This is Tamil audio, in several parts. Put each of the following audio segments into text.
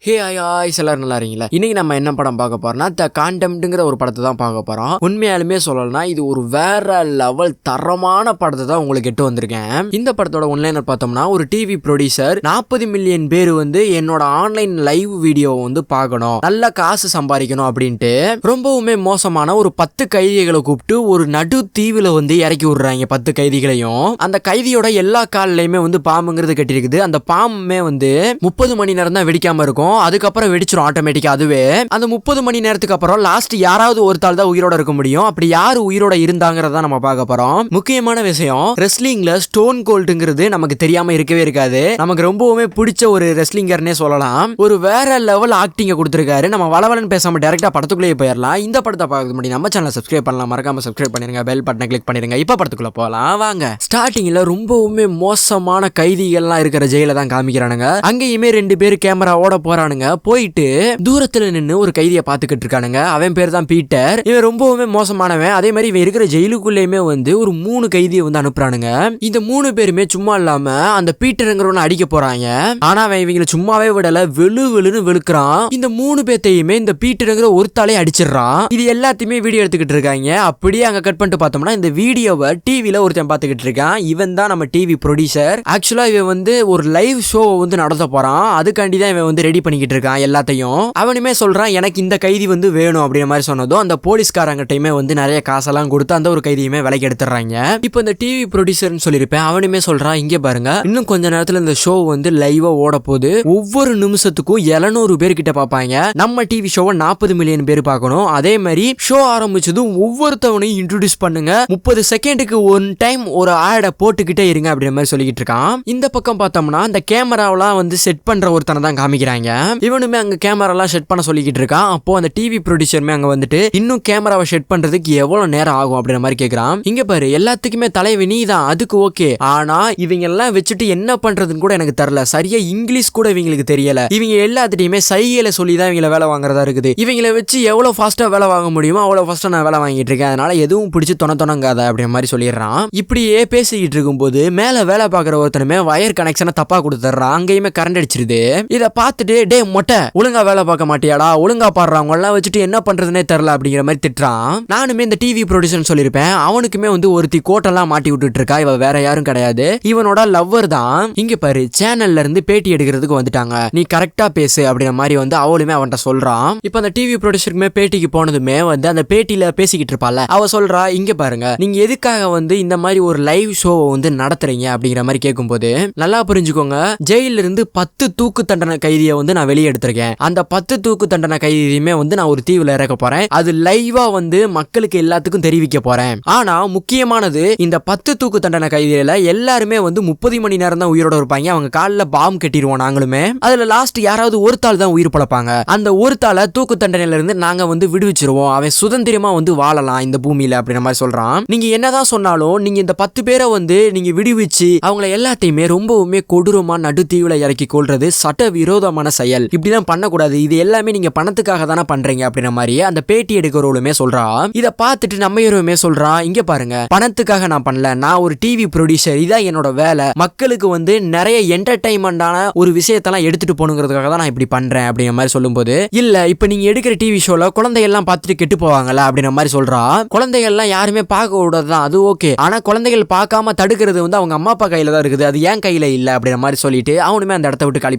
ஹே ஆய் எல்லாரும் நல்லா இருக்கீங்களா? இன்னைக்கு நம்ம என்ன படம் பார்க்க போறோம்னா த காண்டெம்ப்ட்ங்கிற ஒரு படத்தை தான் பார்க்க போறோம். உண்மையாலுமே சொல்லணும்னா இது ஒரு வேற லெவல் தரமான படத்தை தான் உங்களுக்கு எட்டு வந்திருக்கேன். இந்த படத்தோட ஒன்லைனர் பார்த்தோம்னா ஒரு டிவி ப்ரொடியூசர் 40 மில்லியன் பேர் வந்து என்னோட ஆன்லைன் லைவ் வீடியோ வந்து பார்க்கணும், நல்ல காசு சம்பாதிக்கணும் அப்படின்ட்டு ரொம்பவுமே மோசமான ஒரு 10 கைதிகளை கூப்பிட்டு ஒரு நடு தீவுல வந்து இறக்கி விடுறாங்க. 10 கைதிகளையும் அந்த கைதியோட எல்லா கால்லையுமே வந்து பாம்புங்கிறது கட்டிருக்குது. அந்த பாம்புமே வந்து 30 மணி நேரம் தான் வெடிக்காம இருக்கும். அதுக்கப்புறம் வெடிச்சிரும் ஆட்டோமேட்டிக்கா. அதுவே அந்த 30 மணி நேரத்துக்கு அப்புறம் லாஸ்ட் யாராவது ஒரு தாள் தான் உயிரோட இருக்க முடியும். அப்படி யாரு உயிரோட இருந்தாங்கிறத நம்ம பார்க்க போறோம். முக்கியமான விஷயம், ரெஸ்லிங்ல ஸ்டோன் கோல்டுங்கிறது நமக்கு தெரியாம இருக்கவே இருக்காது. நமக்கு ரொம்பவுமே பிடிச்ச ஒரு ரெஸ்லிங்கர்னே சொல்லலாம். ஒரு வேற லெவல் ஆக்டிங்க கொடுத்திருக்காரு. நம்ம வளவலன்னு பேசாம டைரக்டா படத்துக்குள்ளேயே போயிடலாம். இந்த படத்தை பார்க்க முடியும் நம்ம சேனலை சப்ஸ்கிரைப் பண்ணலாம், மறக்காம சப்ஸ்கிரைப் பண்ணிருங்க, பெல் பட்டனை கிளிக் பண்ணிருங்க. இப்ப படத்துக்குள்ள போகலாம் வாங்க. ஸ்டார்டிங்ல ரொம்பவுமே மோசமான கைதிகள்லாம் இருக்கிற ஜெயில தான் காமிக்கிறானுங்க. அங்கேயுமே 2 பேர் கேமராவோட போறானுங்க. போயிட்டு தூரத்துல நின்று ஒரு கைதியை பாத்துக்கிட்டு இருக்கானுங்க. அவன் பேர் தான் பீட்டர். இவன் ரொம்பவுமே மோசமானவன். அதே மாதிரி இவன் இருக்கிற ஜெயிலுக்குள்ளேயுமே வந்து ஒரு 3 கைதியை வந்து அனுப்புறானுங்க. இந்த 3 பேருமே சும்மா இல்லாம அந்த பீட்டருங்கிறவனை அடிக்க போறாங்க. ஆனா அவன் இவங்களை சும்மாவே விடல, வெளுன்னு வெளுக்கிறான். இந்த 3 பேத்தையுமே இந்த பீட்டருங்கிற ஒருத்தாலே அடிச்சிடறான். இது எல்லாத்தையுமே வீடியோ எடுத்துக்கிட்டு இருக்காங்க. அப்படியே அங்க கட் பண்ணிட்டு பார்த்தோம்னா இந்த வீடியோவை டிவில ஒருத்தன் பாத்துக்கிட்டு இருக்கான். இவன் தான் நம்ம டிவி ப்ரொடியூசர். ஆக்சுவலா இவன் வந்து ஒரு லைவ் ஷோ வந்து நடத்த போறான். அதுக்காண்டி தான் இவன் வந்து ரெடி பண்ணிக்கிட்டு இருக்கான் எல்லாத்தையும். அவனுமே சொல்றான் எனக்கு இந்த கைதி வந்து வேணும் அப்படிங்கிற மாதிரி சொன்னதும் அந்த போலீஸ்காரங்கிட்டையுமே வந்து நிறைய காசெல்லாம் கொடுத்து அந்த ஒரு கைதியுமே விலைக்கு எடுத்துறாங்க. இப்போ இந்த டிவி ப்ரொடியூசர்னு சொல்லியிருப்பேன். அவனுமே சொல்றான் இங்க பாருங்க, இன்னும் கொஞ்ச நேரத்துல இந்த ஷோ வந்து லைவா ஓட போகுது. ஒவ்வொரு நிமிஷத்துக்கும் 700 பேர் கிட்ட பாப்பாங்க. நம்ம டிவி ஷோவை 40 மில்லியன் பேர் பார்க்கணும். அதே மாதிரி ஷோ ஆரம்பிச்சதும் ஒவ்வொருத்தவனையும் இன்ட்ரோடியூஸ் பண்ணுங்க. 30 செகண்டுக்கு ஒன் டைம் ஒரு ஆடை போட்டுக்கிட்டே இருங்க அப்படிங்கிற மாதிரி சொல்லிக்கிட்டு இருக்கான். இந்த பக்கம் பார்த்தோம்னா இந்த கேமராவெல்லாம் வந்து செட் பண்ற ஒருத்தனை தான் காமிக்கிறாங்க. இவனுமே அங்க கேமராலாம் செட் பண்ண சொல்லிக்கிட்டு இருக்கான். அப்போ அந்த டிவி ப்ரொடியூசருமே அங்க வந்துட்டு இன்னும் கேமராவை செட் பண்றதுக்கு எவ்வளவு நேரம் ஆகும் அப்படிங்கிற மாதிரி கேக்குறான். இங்க பாரு, எல்லாத்துக்குமே தலைவி நீ தான், அதுக்கு ஓகே. ஆனா இவங்க எல்லாம் வச்சுட்டு என்ன பண்றதுன்னு கூட எனக்கு தெரியல. சரியா இங்கிலீஷ் கூட இவங்களுக்கு தெரியல. இவங்க எல்லாத்துட்டையுமே சைகையில சொல்லி தான் இவங்களை வேலை வாங்குறதா இருக்குது. இவங்களை வச்சு எவ்வளவு ஃபாஸ்டா வேலை வாங்க முடியுமோ அவ்வளவு ஃபாஸ்டா நான் வேலை வாங்கிட்டு இருக்கேன். அதனால எதுவும் பிடிச்சி தொணங்காத அப்படிங்கிற மாதிரி சொல்லிடுறான். இப்படியே பேசிக்கிட்டு இருக்கும்போது மேல வேலை பார்க்குற ஒருத்தனுமே வயர் கனெக்ஷனை தப்பா கொடுத்துட்றான். அங்கேயுமே கரண்ட் அடிச்சிருது. இதை பார்த்துட்டு டே மொட்டை, ஒழுங்கா வேலை பார்க்க மாட்டியாடா, ஒழுங்கா பாடுறாங்க எல்லாம் வச்சுட்டு என்ன பண்றதுனே தெரியல அப்படிங்கிற மாதிரி திட்டுறான். நானுமே இந்த டிவி ப்ரொடியூசர் சொல்லியிருப்பேன். அவனுக்குமே வந்து ஒருத்தி கோட்டெல்லாம் மாட்டி விட்டுட்டு இருக்கா. இவ வேற யாரும் கிடையாது, இவனோட லவ்வர் தான். இங்க பாரு, சேனல்ல இருந்து பேட்டி எடுக்கிறதுக்கு வந்துட்டாங்க, நீ கரெக்டா பேசு அப்படிங்கிற மாதிரி வந்து அவளுமே அவன்கிட்ட சொல்றான். இப்ப அந்த டிவி ப்ரொடியூசருக்குமே பேட்டிக்கு போனதுமே வந்து அந்த பேட்டியில பேசிக்கிட்டு இருப்பால, அவ சொல்றா இங்க பாருங்க, நீங்க எதுக்காக வந்து இந்த மாதிரி ஒரு லைவ் ஷோவை வந்து நடத்துறீங்க அப்படிங்கிற மாதிரி கேட்கும்போது நல்லா புரிஞ்சுக்கோங்க, ஜெயில இருந்து 10 தூக்கு தண்டனை கைதியை வந்து நான் வெளியே எடுத்திருக்கேன். அந்த 10 தூக்கு தண்டனை கைதியுமே வந்து நான் ஒரு தீவுல இறக்க போறேன். அது லைவா வந்து மக்களுக்கு எல்லாத்துக்கும் தெரிவிக்க போறேன். ஆனா முக்கியமானது, இந்த 10 தூக்கு தண்டனை கைதியில எல்லாருமே வந்து 30 மணி நேரம் தான் உயிரோட இருப்பாங்க. அவங்க காலில் பாம் கட்டிடுவோம் நாங்களுமே. அதுல லாஸ்ட் யாராவது ஒரு தாள் தான் உயிர் பழப்பாங்க. அந்த ஒரு தாளை தூக்கு தண்டனையில இருந்து நாங்க வந்து விடுவிச்சிருவோம். அவன் சுதந்திரமா வந்து வாழலாம் இந்த பூமியில அப்படின்ற மாதிரி சொல்றான். நீங்க என்னதான் சொன்னாலும் நீங்க இந்த 10 பேரை வந்து நீங்க விடுவிச்சு அவங்கள எல்லாத்தையுமே ரொம்பவுமே கொடூரமா நடு தீவுல இறக்கி கொள்றது சட்ட விரோதமான செயல். இப்படிதான் பண்ணக்கூடாது. இது எல்லாமே நீங்க பணத்துக்காக தானே பண்றீங்க அப்படின்ற மாதிரி அந்த பேட்டி எடுக்கிறவளுமே சொல்றா. இதை பார்த்துட்டு நம்ம ஹீரோவுமே சொல்றா, இங்க பாருங்க, பணத்துக்காக நான் பண்ணல, நான் ஒரு டிவி ப்ரொடியூசர், இதான் என்னோட வேலை. மக்களுக்கு வந்து நிறைய என்டர்டைன்மெண்டான ஒரு விஷயத்தெல்லாம் எடுத்துட்டு போகணுங்கிறதுக்காக தான் நான் இப்படி பண்றேன் அப்படிங்கிற மாதிரி சொல்லும்போது, இல்ல இப்ப நீங்க எடுக்கிற டிவி ஷோல குழந்தைகள்லாம் பார்த்துட்டு கெட்டு போவாங்கல்ல அப்படிங்கிற மாதிரி சொல்றா. குழந்தைகள்லாம் யாருமே பார்க்க கூடாதுதான், அது ஓகே. ஆனா குழந்தைகள் பார்க்காம தடுக்கிறது வந்து அவங்க அம்மா அப்பா கையில தான் இருக்குது, அது ஏன் கையில இல்ல அப்படிங்கிற மாதிரி சொல்லிட்டு அவனுமே அந்த இடத்த விட்டு காலி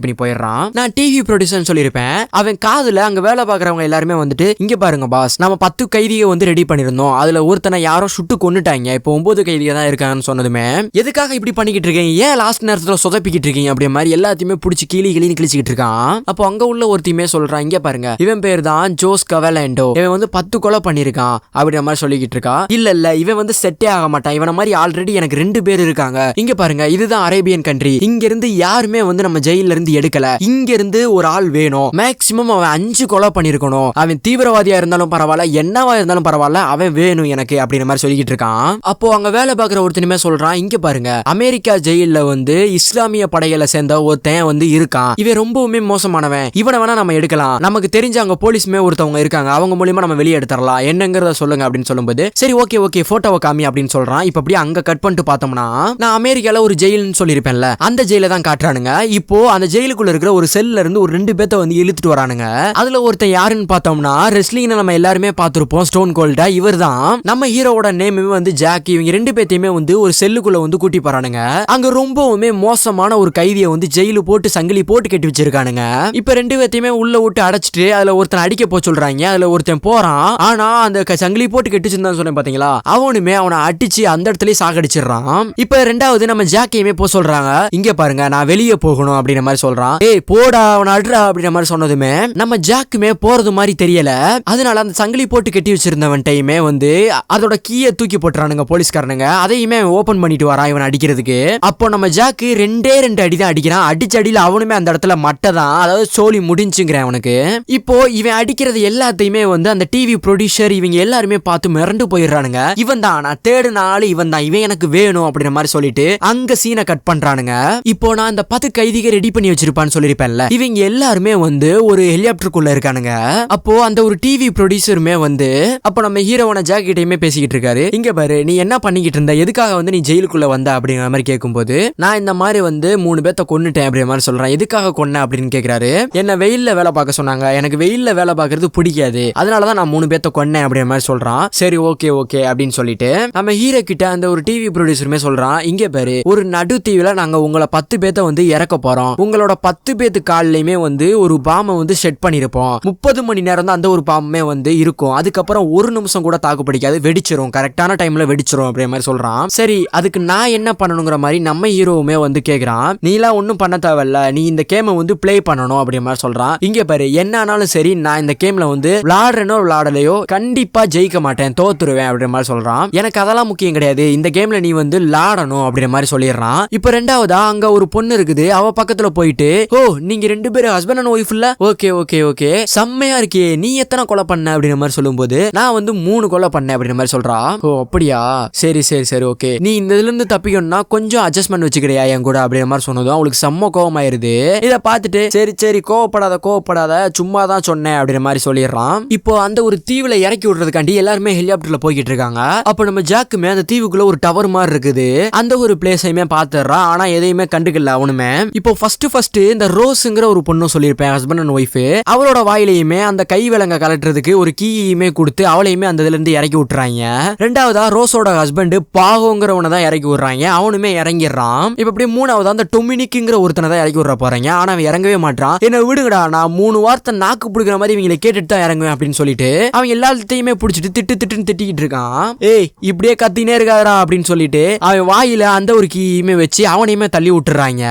பண்ணி போயிடுறான். நான் டிவி ப்ரொடியூசர் சொல்லியிருப்பேன். அவன் காதுல அங்க வேலை பார்க்கறவங்க எல்லாருமே வந்துட்டு இங்க பாருங்க பாஸ், நம்ம 10 கைதியை வந்து ரெடி பண்ணிருந்தோம், அதுல ஒருத்தனை யாரோ சுட்டு கொன்னுட்டாங்க, இப்போ 9 கைதியை தான் இருக்காங்கன்னு சொன்னதுமே, எதுக்காக இப்படி பண்ணிக்கிட்டு இருக்கீங்க, ஏன் லாஸ்ட் நேரத்துல சொதப்பிக்கிட்டு இருக்கீங்க அப்படி மாதிரி எல்லாத்தையுமே பிடிச்சி கிளின்னு கிழிச்சிக்கிட்டு இருக்கான். அப்போ அங்க உள்ள ஒருத்தையுமே சொல்றான், இங்க பாருங்க, இவன் பேர் தான் ஜோஸ் கவலண்டோ, இவன் வந்து 10 கொலை பண்ணிருக்கான் அப்படிங்கிற மாதிரி சொல்லிக்கிட்டு இருக்கா. இல்ல இவன் வந்து செட்டே ஆக மாட்டான், இவன மாதிரி ஆல்ரெடி எனக்கு 2 பேர் இருக்காங்க. இங்க பாருங்க, இதுதான் அரேபியன் கண்ட்ரி, இங்க இருந்து யாருமே வந்து நம்ம ஜெயில இருந்து எடுக்கல, இங்க இருந்து ஒரு ஆள் வேணும், மேக்சிமம் அவன் 5 கொலை பண்ணிருக்கணும், அவன் தீவிரவாதியா இருந்தாலும் பரவாயில்ல, என்னவா இருந்தாலும் பரவாயில்ல, அவன் வேணும் எனக்கு அப்படிங்கிற மாதிரி சொல்லிக்கிட்டு இருக்கான். அப்போ அங்க வேலை பார்க்குற ஒருத்தனுமே சொல்றான், இங்க பாருங்க, அமெரிக்கா ஜெயில வந்து இஸ்லாமிய படைகளை சேர்ந்த ஒருத்தன் வந்து இருக்கான், இவன் ரொம்பவுமே மோசமானவன், இவனை வேணா நம்ம எடுக்கலாம், நமக்கு தெரிஞ்ச அங்க போலீஸ்மே ஒருத்தவங்க இருக்காங்க, அவங்க மூலியமா நம்ம வெளியே எடுத்துடலாம், என்னங்கிறத சொல்லுங்க அப்படின்னு சொல்லும்போது, சரி ஓகே போட்டோவை காமி அப்படின்னு சொல்றான். இப்ப அப்படியே அங்க கட் பண்ணிட்டு பார்த்தோம்னா, நான் அமெரிக்கால ஒரு ஜெயில்னு சொல்லியிருப்பேன்ல, அந்த ஜெயில தான் காட்டுறானுங்க. இப்போ அந்த ஜெயிலுக்குள்ள இருக்கிற ஒரு செல்ல இருந்து இருந்து ஒரு 2 பேத்த வந்து இழுத்துட்டு வரானுங்க. அதுல ஒருத்தன் யாருன்னு பார்த்தோம்னா ரெஸ்லிங் நம்ம எல்லாருமே பார்த்திருப்போம், ஸ்டோன் கோல்டா. இவர் தான் நம்ம ஹீரோவோட நேமே வந்து ஜாக். இவங்க 2 பேத்தையுமே வந்து ஒரு செல்லுக்குள்ள வந்து கூட்டி போறானுங்க. அங்க ரொம்பவுமே மோசமான ஒரு கைதியை வந்து ஜெயிலு போட்டு சங்கிலி போட்டு கட்டி வச்சிருக்கானுங்க. இப்ப 2 பேத்தையுமே உள்ள விட்டு அடைச்சிட்டு அதுல ஒருத்தன் அடிக்க போ சொல்றாங்க. அதுல ஒருத்தன் போறான். ஆனா அந்த சங்கிலி போட்டு கட்டி வச்சிருந்தான்னு சொன்னேன் பாத்தீங்களா, அவனுமே அவனை அடிச்சு அந்த இடத்துல சாகடிச்சிடறான். இப்ப 2வது நம்ம ஜாக்கையுமே போ சொல்றாங்க. இங்க பாருங்க, நான் வெளியே போகணும் அப்படின்ற மாதிரி சொல்றான். ஏய் போடா அவனை அட்ரா அப்படின்ற மாதிரி சொன்னதுமே நம்ம ஜாக்குமே போறது மாதிரி தெரியல. அதனால அந்த சங்கிலி போட்டு கட்டி வச்சிருந்தவன்டையுமே வந்து அதோட கீயை தூக்கி போட்டுறானுங்க போலீஸ்காரனுங்க. அதையுமே ஓபன் பண்ணிட்டு வரான் இவன் அடிக்கிறதுக்கு. அப்போ நம்ம ஜாக்கு 2 அடி தான் அடிக்கிறான். அடிச்ச அடியில அவனுமே அந்த இடத்துல மட்டை தான், அதாவது சோலி முடிஞ்சுங்கிறேன் அவனுக்கு. இப்போ இவன் அடிக்கிறது எல்லாத்தையுமே வந்து அந்த டிவி ப்ரொடியூசர் இவங்க எல்லாருமே பார்த்து மிரண்டு போயிடுறானுங்க. இவன் தான் நான் தேடுன ஆளு, இவன் தான், இவன் எனக்கு வேணும் அப்படின்ற மாதிரி சொல்லிட்டு அங்க சீனை கட் பண்றானுங்க. இப்போ நான் இந்த 10 கைதிகள் ரெடி பண்ணி வச்சிருப்பான்னு சொல்லிருப்பேன்ல, இவங்க எல்லாருமே வந்து ஒரு ஹெலிகாப்டருக்குள்ள இருக்கானுங்க. அப்போ அந்த ஒரு டிவி ப்ரொடியூசருமே வந்து அப்போ நம்ம ஹீரோவான ஜாக் கிட்டயுமே பேசிக்கிட்டு இருக்காரு. இங்க பாரு, நீ என்ன பண்ணிக்கிட்டு இருந்த, எதுக்காக வந்து நீ ஜெயிலுக்குள்ள வந்த அப்படிங்கிற மாதிரி கேட்கும்போது, நான் இந்த மாதிரி வந்து 3 பேத்த கொன்னுட்டேன் அப்படிங்கிற மாதிரி சொல்றேன். எதுக்காக கொன்ன அப்படின்னு கேட்கிறாரு. என்ன வெயில்ல வேலை பார்க்க சொன்னாங்க, எனக்கு வெயில்ல வேலை பார்க்கறது பிடிக்காது, அதனாலதான் நான் 3 பேத்த கொன்னேன் அப்படிங்கிற மாதிரி சொல்றான். சரி ஓகே ஓகே அப்படின்னு சொல்லிட்டு நம்ம ஹீரோ கிட்ட அந்த ஒரு டிவி ப்ரொடியூசருமே சொல்றான். இங்க பாரு, ஒரு நடு தீவுல நாங்க உங்களை 10 பேத்த வந்து இறக்க போறோம். உங்களோட 10 பேத்து காலிலுமே வந்து ஒரு பாம்பை வந்து செட் பண்ணிருப்போம். 30 மணி நேரம் தான் அந்த ஒரு பாம்புமே வந்து இருக்கும். அதுக்கப்புறம் 1 நிமிஷம் கூட தாக்கு பிடிக்காது, வெடிச்சிரும், கரெக்டான டைம்ல வெடிச்சிரும் அப்படிங்கிற மாதிரி சொல்றான். சரி அதுக்கு நான் என்ன பண்ணணுங்கிற மாதிரி நம்ம ஹீரோவுமே வந்து கேக்குறான். நீலாம் ஒன்னும் பண்ண தேவையில்ல, நீ இந்த கேமை வந்து பிளே பண்ணணும் அப்படிங்கிற மாதிரி சொல்றான். இங்க பாரு, என்ன ஆனாலும் சரி நான் இந்த கேம்ல வந்து விளையாடுறேனோ விளையாடலையோ கண்டிப்பா ஜெயிக்க மாட்டேன், தோத்துருவேன் அப்படிங்கிற மாதிரி சொல்றான். எனக்கு அதெல்லாம் முக்கியம் கிடையாது, இந்த கேம்ல நீ வந்து விளையாடணும் அப்படிங்கிற மாதிரி சொல்லிடுறான். இப்ப 2வதா அங்க ஒரு பொண்ணு இருக்குது. அவ பக்கத்துல போயிட்டு, ஓ நீங்க 2 பேரும் ஹஸ்பண்ட் அண்ட் ஒய்ஃப் இல்ல, ஓகே ஓகே ஓகே செம்மையா இருக்கே, நீ எத்தனை கொலை பண்ண அப்படிங்கிற மாதிரி சொல்லும்போது, நான் வந்து 3 கொலை பண்ணேன் அப்படிங்கிற மாதிரி சொல்றா. ஓ அப்படியா, சரி சரி சரி ஓகே, நீ இந்த இதுல இருந்து தப்பிக்கணும்னா கொஞ்சம் அட்ஜஸ்ட்மெண்ட் வச்சுக்கிறியா என் கூட அப்படிங்கிற மாதிரி சொன்னதும் அவளுக்கு செம்ம கோவமாயிருது. இதை பார்த்துட்டு சரி சரி கோவப்படாத சும்மா தான் சொன்னேன் அப்படிங்கிற மாதிரி சொல்லிடுறான். இப்போ அந்த ஒரு தீவுல இறக்கி விடுறதுக்காண்டி எல்லாருமே ஹெலிகாப்டர்ல போய்கிட்டு இருக்காங்க. அப்போ நம்ம ஜாக்குமே அந்த தீவுக்குள்ள ஒரு டவர் மாதிரி இருக்குது, அந்த ஒரு பிளேஸையுமே பாத்துறான். ஆனா எதையுமே கண்டுக்கல அவனுமே. இப்போ ஃபர்ஸ்ட் இந்த ரோஸ்ங்கிற ஒரு பொண்ணு சொல்லியிருப்பேன், ஹஸ்பண்ட் அண்ட் ஒய்ஃப், அவளோட வாயிலையுமே அந்த கை விலங்க கலட்டுறதுக்கு ஒரு கீயுமே கொடுத்து அவளையுமே அந்த இதுல இருந்து இறக்கி விட்டுறாங்க. 2வதா ரோஸோட ஹஸ்பண்ட் பாகோங்கிறவனை தான் இறக்கி விடுறாங்க, அவனுமே இறங்கிடுறான். இப்ப அப்படியே 3வதா அந்த டொமினிக்குங்கிற ஒருத்தனை தான் இறக்கி விடுற போறாங்க. ஆனா அவன் இறங்கவே மாட்டான். என்ன விடுங்கடா, நான் 3 வார்த்தை நாக்கு பிடிக்கிற மாதிரி இவங்களை கேட்டுட்டு தான் இறங்குவேன் அப்படின்னு சொல்லிட்டு அவன் எல்லாத்தையுமே பிடிச்சிட்டு திட்டுன்னு திட்டிக்கிட்டு இருக்கான். ஏய் இப்படியே கத்தினே இருக்காதரா அப்படின்னு சொல்லிட்டு அவன் வாயில அந்த ஒரு கீயுமே வச்சு அவனையுமே தள்ளி விட்டுறாங்க.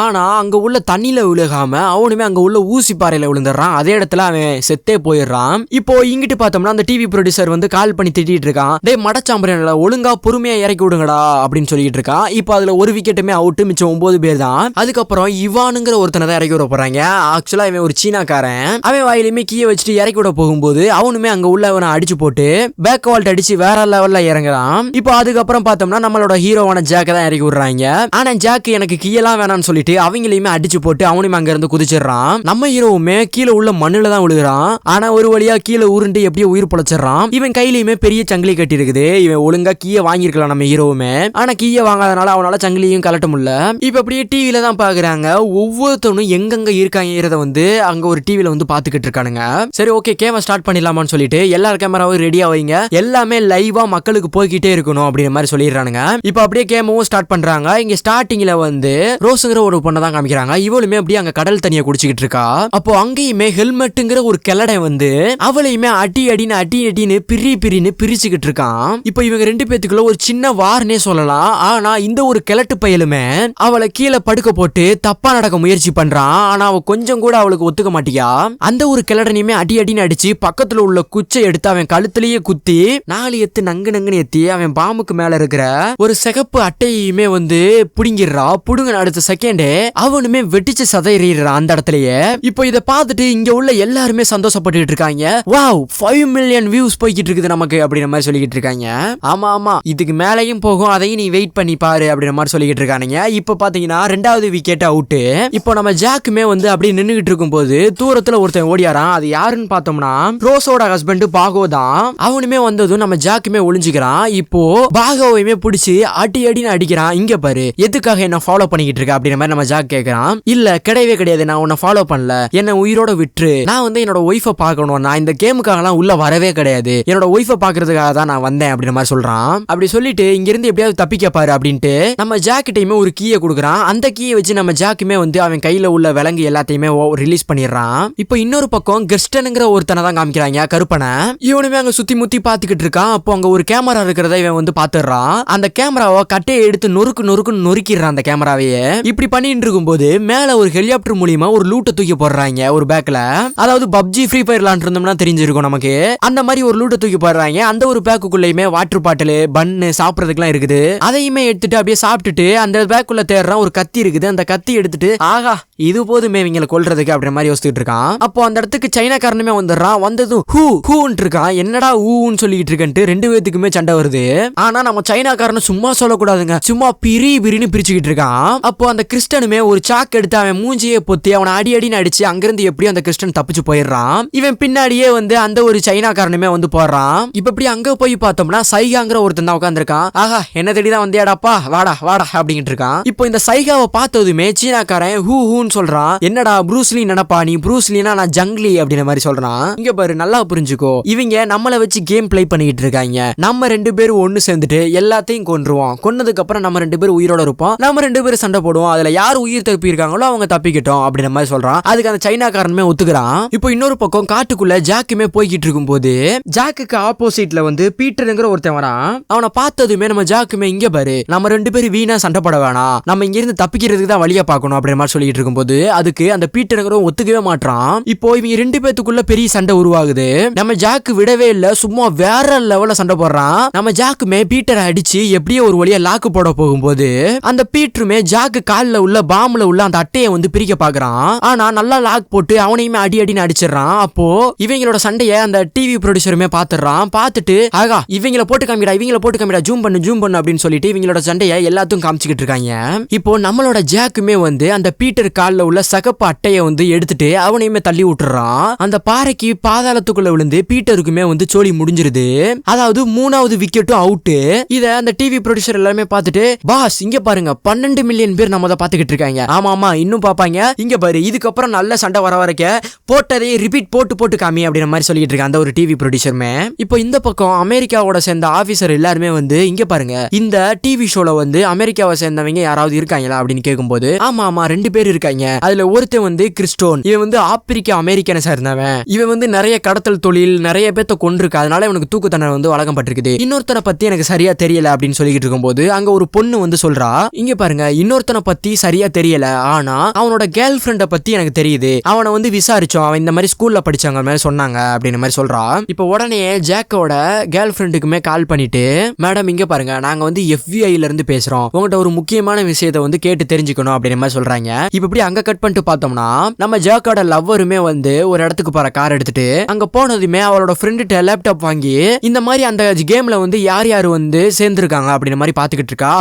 ஆனா அங்க உள்ள தண்ணியில விழுகாம அவனுமே அங்க உள்ள ஊசி பாறையில விழுந்துடுறான். அதே இடத்துல அவன் செத்தே போயிடுறான். இப்போ இங்கிட்டு பார்த்தோம்னா அந்த டிவி ப்ரொடியூசர் வந்து கால் பண்ணி திட்டிட்டு இருக்கான். டே மடச்சாம்பரன்ல ஒழுங்கா பொறுமையா இறக்கி விடுங்கடா அப்படின்னு சொல்லிட்டு இருக்கான். இப்போ அதுல ஒரு விக்கெட்டுமே அவுட், மிச்சம் 9 பேர் தான். அதுக்கப்புறம் இவானுங்கிற ஒருத்தனை தான் இறக்கி விட போறாங்க. ஆக்சுவலா இவன் ஒரு சீனாக்காரன். அவன் வாயிலுமே கீயை வச்சுட்டு இறக்கி விட போகும்போது அவனுமே அங்க உள்ள அவனை அடிச்சு போட்டு பேக் வால்ட் அடிச்சு வேற லெவல்ல இறங்குறான். இப்போ அதுக்கப்புறம் பார்த்தோம்னா நம்மளோட ஹீரோவான ஜாக்கை தான் இறக்கி விடுறாங்க. ஆனா ஜாக் எனக்கு கீயெல்லாம் வேணாம்னு சொல்லிட்டு அவங்களையுமே அடிச்சு போட்டு அவனுமே அங்க இருந்து குதிச்சிடறான். நம்ம ஹீரோவுமே கீழே உள்ள மண்ணுல தான் விழுகிறான். ஆனா ஒரு வழியா கீழே உருண்டு எப்படியோ உயிர் பொழைச்சிடறான். இவன் கையிலயுமே பெரிய சங்கிலி கட்டி இருக்குது. இவன் ஒழுங்கா கீயை வாங்கிருக்கலாம் நம்ம ஹீரோவுமே. ஆனா கீயை வாங்காதனால அவனால சங்கிலியும் கலட்ட முடியல. இப்ப அப்படியே டிவில தான் பாக்குறாங்க, ஒவ்வொருத்தவனும் எங்கெங்க இருக்காங்கிறத வந்து அங்க ஒரு டிவில வந்து பாத்துக்கிட்டு இருக்கானுங்க. சரி ஓகே கேமரா ஸ்டார்ட் பண்ணிடலாமான்னு சொல்லிட்டு எல்லாரும் கேமராவும் ரெடியா வைங்க, எல்லாமே லைவா மக்களுக்கு போய்கிட்டே இருக்கணும் அப்படிங்கிற மாதிரி சொல்லிடுறானுங்க. இப்ப அப்படியே கேமவும் ஸ்டார்ட் பண்றாங்க. இங்க ஸ்டார்டிங்ல வந்து ரோஸுங்கிற ஒரு பொண்ணை தான் காமிக்கிறாங்க. இவளுமே அப்படியே அங்க கடல் தண்ணியை குடிச்சுக்கிட்டு இருக்கா. அப்போ அங்கேயுமே ஹெல்மெட்டுங்கிற ஒரு கிளடை வந்து அவளையுமே அடின்னு பிரின்னு பிரிச்சுக்கிட்டு இருக்கான். இப்போ இவங்க 2 பேத்துக்குள்ள ஒரு சின்ன வார்னே சொல்லலாம். ஆனா இந்த ஒரு கிழட்டு பயலுமே அவளை கீழே படுக்க போட்டு தப்பா நடக்க முயற்சி பண்றான். ஆனா அவ கொஞ்சம் கூட அவளுக்கு ஒத்துக்க மாட்டியா. அந்த ஒரு கிளடனையுமே அடின்னு அடிச்சு பக்கத்துல உள்ள குச்சை எடுத்து அவன் கழுத்துலயே குத்தி 4 எத்து நங்குன்னு எத்தி அவன் பாம்புக்கு மேல இருக்கிற ஒரு சிகப்பு அட்டையுமே வந்து புடுங்கிடுறா. புடுங்க அடுத்த செகண்டே அவனுமே வெட்டிச்சு சதைறான் அந்த இடத்துலயே. இப்போ இதை பார்த்துட்டு இங்க உள்ள எல்லாருமே சந்தோஷப்பட்டு இருக்காங்க. வாவ் 5 மில்லியன் வியூஸ் போய்கிட்டு இருக்குது நமக்கு அப்படின்ற மாதிரி சொல்லிக்கிட்டு இருக்காங்க. ஆமா இதுக்கு மேலையும் போகும், அதையும் நீ வெயிட் பண்ணி பாரு அப்படின்ற மாதிரி சொல்லிக்கிட்டு இருக்கானுங்க. இப்போ பாத்தீங்கன்னா 2வது விக்கெட் அவுட். இப்போ நம்ம ஜாக்குமே வந்து அப்படியே நின்னுகிட்டு இருக்கும் போது தூரத்துல ஒருத்தன் ஓடியாரான். அது யாருன்னு பார்த்தோம்னா ரோஸோட ஹஸ்பண்ட் பாகோ தான். அவனுமே வந்ததும் நம்ம ஜாக்குமே ஒளிஞ்சுக்கிறான். இப்போ பாகோவையுமே பிடிச்சி அடின்னு அடிக்கிறான். இங்க பாரு எதுக்காக என்ன ஃபாலோ பண்ணிக்கிட்டு இருக்க அப்படின்ற மாதிரி நம்ம ஜாக் கேட்கறான். இல்ல கிடையவே கிடையாது, நான் உன்னை ஃபாலோ பண்ணல, என்ன உயிரோட விட்டுரு, நான் வந்து என்னோட ஒய்ஃபை பார்க்கணும், நான் இந்த கேமுக்காகலாம் உள்ள வரவே கிடையாது, என்னோட ஒய்ஃபை பாக்குறதுக்காக தான் நான் வந்தேன் அப்படின்ற மாதிரி சொல்றான். அப்படி சொல்லிட்டு இங்க இருந்து எப்படியாவது தப்பிக்க பாரு அப்படின்ட்டு நம்ம ஜாக்கிட்டையுமே ஒரு கீயை கொடுக்குறான். அந்த கீயை வச்சு நம்ம ஜாக்குமே வந்து அவன் கையில உள்ள விலங்கு எல்லாத்தையுமே ரிலீஸ் பண்ணிடுறான். இப்போ இன்னொரு பக்கம் கிறிஸ்டனுங்கிற ஒருத்தனை தான் காமிக்கிறாங்க, கருப்பனை. இவனுமே அங்க சுத்தி முத்தி பாத்துக்கிட்டு இருக்கான். அப்போ அங்க ஒரு கேமரா இருக்கிறத இவன் வந்து பாத்துறான். அந்த கேமராவை கட்டையை எடுத்து நொறுக்குன்னு நொறுக்கிடுறான் அந்த கேமராவையே. இப்படி பண்ணிட்டு இருக்கும்போது மேல ஒரு ஹெலிகாப்டர் மூலியமா ஒரு லூட்டை தூக்கி போடுறாங்க ஒரு பேக்ல. அதாவது பப்ஜி ஃப்ரீ ஃபயர் விளாண்டுருந்தோம்னா தெரிஞ்சிருக்கும் நமக்கு. அந்த மாதிரி ஒரு லூட்டை தூக்கி போடுறாங்க. அந்த ஒரு பேக்குள்ளேயுமே வாட்டர் பாட்டில், பன்னு சாப்பிடறதுக்குலாம் இருக்குது. அதையுமே எடுத்துட்டு அப்படியே சாப்பிட்டுட்டு அந்த பேக்குள்ள தேடுறான். ஒரு கத்தி இருக்குது. அந்த கத்தி எடுத்துட்டு ஆகா இது போதுமே இவங்களை கொல்றதுக்கு அப்படின்ற மாதிரி யோசிச்சுட்டு இருக்கான். அப்போ அந்த இடத்துக்கு சைனாக்காரனுமே வந்துடுறான். வந்ததும் ஹூன்னு இருக்கான். என்னடா ஊன்னு சொல்லிட்டு இருக்கேன்ட்டு ரெண்டு பேத்துக்குமே சண்டை வருது. ஆனா நம்ம சைனாக்காரனு சும்மா சொல்லக்கூடாதுங்க, சும்மா பிரின்னு பிரிச்சுக்கிட்டு இருக்கான். அப்போ அந்த கிறிஸ்டனுமே ஒரு சாக்கு எடுத்து அவன் மூஞ்சியை பொத்தி அவனை அடின்னு அடிச்சு அங்கிருந்து எப்படியும் அந்த கிறிஸ்டன் தப்பிச்சு போயிடுறான். இவன் பின்னாடியே வந்து அந்த ஒரு சைனாக்காரனுமே வந்து போடுறான். இப்ப இப்படி அங்க போய் பார்த்தோம்னா சைகாங்கிற ஒருத்தன் தான் உட்காந்துருக்கான். ஆஹா என்ன தேடிதான் வந்தியாடாப்பா, வாடா வாடா அப்படிங்கிட்டு இருக்கான். இப்போ இந்த சைகாவை பார்த்ததுமே சீனாக்காரன் ஹூன்னு சொல்றான். என்னடா ப்ரூஸ்லி நினைப்பா நீ, ப்ரூஸ்லினா நான் ஜங்லி அப்படின்ற மாதிரி சொல்றான். இங்க பாரு நல்லா புரிஞ்சுக்கோ, இவங்க நம்மளை வச்சு கேம் பிளே பண்ணிட்டு இருக்காங்க. நம்ம ரெண்டு பேரும் ஒன்னு சேர்ந்துட்டு எல்லாத்தையும் கொன்றுவோம். கொன்னதுக்கு அப்புறம் நம்ம ரெண்டு பேரும் உயிரோட இருப்போம். நம்ம ரெண்டு பேரும் சண்டை போடுவோம். அதுல யார் உயிர் தப்பி இருக்காங்களோ அவங்க தப்பிக்கிட்டோம் அப்படின்ற மாதிரி சொல்றான். அதுக்கு அந்த சைனாக்காரனுமே ஒத்துக்கிறான். இப்போ இன்னொரு பக்கம் காட்டுக்குள்ள ஜாக்குமே போய்கிட்டு இருக்கும் போது ஜாக்குக்கு ஆப்போசிட்ல வந்து பீட்டருங்கிற ஒருத்தன் வரான். அவனை பார்த்ததுமே நம்ம ஜாக்குமே இங்க பாரு நம்ம ரெண்டு பேரும் வீணா சண்டை போட வேணாம், நம்ம இங்க இருந்து தப்பிக்கிறதுக்கு தான் வழியா பார்க்கணும் அப்படின்ற மாதிரி சொல்லிட்டு இருக்கும்போது அதுக்கு அந்த பீட்டருங்கிறவன் ஒத்துக்கவே மாட்டான். இப்போ இவங்க ரெண்டு பேத்துக்குள்ள பெரிய சண்டை உருவாகுது. நம்ம ஜாக்கு விடவே இல்ல, சும்மா வேற லெவல்ல சண்டை போடுறான். நம்ம ஜாக்குமே பீட்டரை அடிச்சு எப்படியோ ஒரு வழியா லாக்கு போட போகும்போது அந்த பீட்டருமே ஜாக்கு கால்ல உள்ள பாம்புல உள்ள அந்த அட்டையை வந்து பிரிக்க பாக்குறான். ஆனா நல்லா லாக் போட்டு அவனையுமே அடின்னு அடிச்சிடறான். அப்போ இவங்களோட சண்டைய அந்த டிவி ப்ரொடியூசருமே பாத்துறான். பார்த்துட்டு ஆகா இவங்கள போட்டு காமிடா ஜூம் பண்ணு அப்படின்னு சொல்லிட்டு இவங்களோட சண்டைய எல்லாத்துக்கும் காமிச்சுக்கிட்டு இருக்காங்க. இப்போ நம்மளோட ஜாக்குமே வந்து அந்த பீட்டர் கால்ல உள்ள சகப்பு அட்டையை வந்து எடுத்துட்டு அவனையுமே தள்ளி விட்டுறான். அந்த பாறைக்கு பாதாளத்துக்குள்ள விழுந்து பீட்டருக்குமே வந்து சோலி முடிஞ்சிருது. அதாவது 3வது விக்கெட்டும் அவுட். இத அந்த டிவி ப்ரொடியூசர் எல்லாமே பார்த்துட்டு பாஸ் இங்க பாருங்க 12 மில்லியன் பேர் நம்ம தான் பாத்துக்கிட்டு இருக்காங்க. ஆமா இன்னும் பாப்பாங்க, இங்க பாரு இதுக்கப்புறம் நல்ல சண்டை வர வரைக்கும் போட்டதே ரிப்பீட் போட்டு காமி அப்படின்ற மாதிரி சொல்லிட்டு இருக்காங்க அந்த ஒரு டிவி ப்ரொடியூசருமே. இப்போ இந்த பக்கம் அமெரிக்காவோட சேர்ந்த ஆபீசர் எல்லாருமே வந்து இங்க பாருங்க இந்த டிவி ஷோல வந்து அமெரிக்காவை சேர்ந்தவங்க யாராவது இருக்காங்களா அப்படின்னு கேட்கும்போது ஆமா 2 பேர் இருக்காங்க. அதுல ஒருத்தன் வந்து கிறிஸ்டோன், இவன் வந்து ஆப்பிரிக்கா அமெரிக்கனை சேர்ந்தவன். இவன் வந்து நிறைய கடத்தல் தொழில் நிறைய பேத்த கொண்டிருக்கு, அதனால இவனுக்கு தூக்கு தண்டனை வந்து வழங்கப்பட்டிருக்குது. இன்னொருத்தனை பத்தி எனக்கு சரியா தெரியல அப்படின்னு சொல்லிட்டு இருக்கும்போது அங்க ஒரு பொண்ணு வந்து சொல்றா, இங்க பாருங்க இன்னொருத்தனை பத்தி சரியா தெரியல, ஆனா அவனோட கேர்ள் ஃப்ரெண்ட பத்தி எனக்கு தெரியுது, அவனை வந்து விசாரிச்சோம், அவன் இந்த மாதிரி ஸ்கூல்ல படிச்சாங்க மாதிரி சொன்னாங்க அப்படின்னு மாதிரி சொல்றா. இப்ப உடனே ஜாக்கோட கேர்ள் ஃப்ரெண்டுக்குமே கால் பண்ணிட்டு மேடம் இங்க பாருங்க நாங்க வந்து FBI இருந்து பேசுறோம், உங்ககிட்ட ஒரு முக்கியமான விஷயத்தை வந்து கேட்டு தெரிஞ்சுக்கணும் அப்படின்னு மாதிரி சொல்றாங்க. இப்ப இப்படி அங்க கட் பண்ணிட்டு பார்த்தோம்னா நம்ம ஜாக்கோட லவ்வருமே வந்து ஒரு இடத்துக்கு போற கார் எடுத்துட்டு அங்க போனதுமே அவளோட ஃப்ரெண்டுட்ட லேப்டாப் வாங்கி இந்த மாதிரி அந்த கேம்ல வந்து யார் யார் வந்து சேர்ந்திருக்காங்க அப்படின்ற மாதிரி பாத்துக்கிட்டு இருக்கா.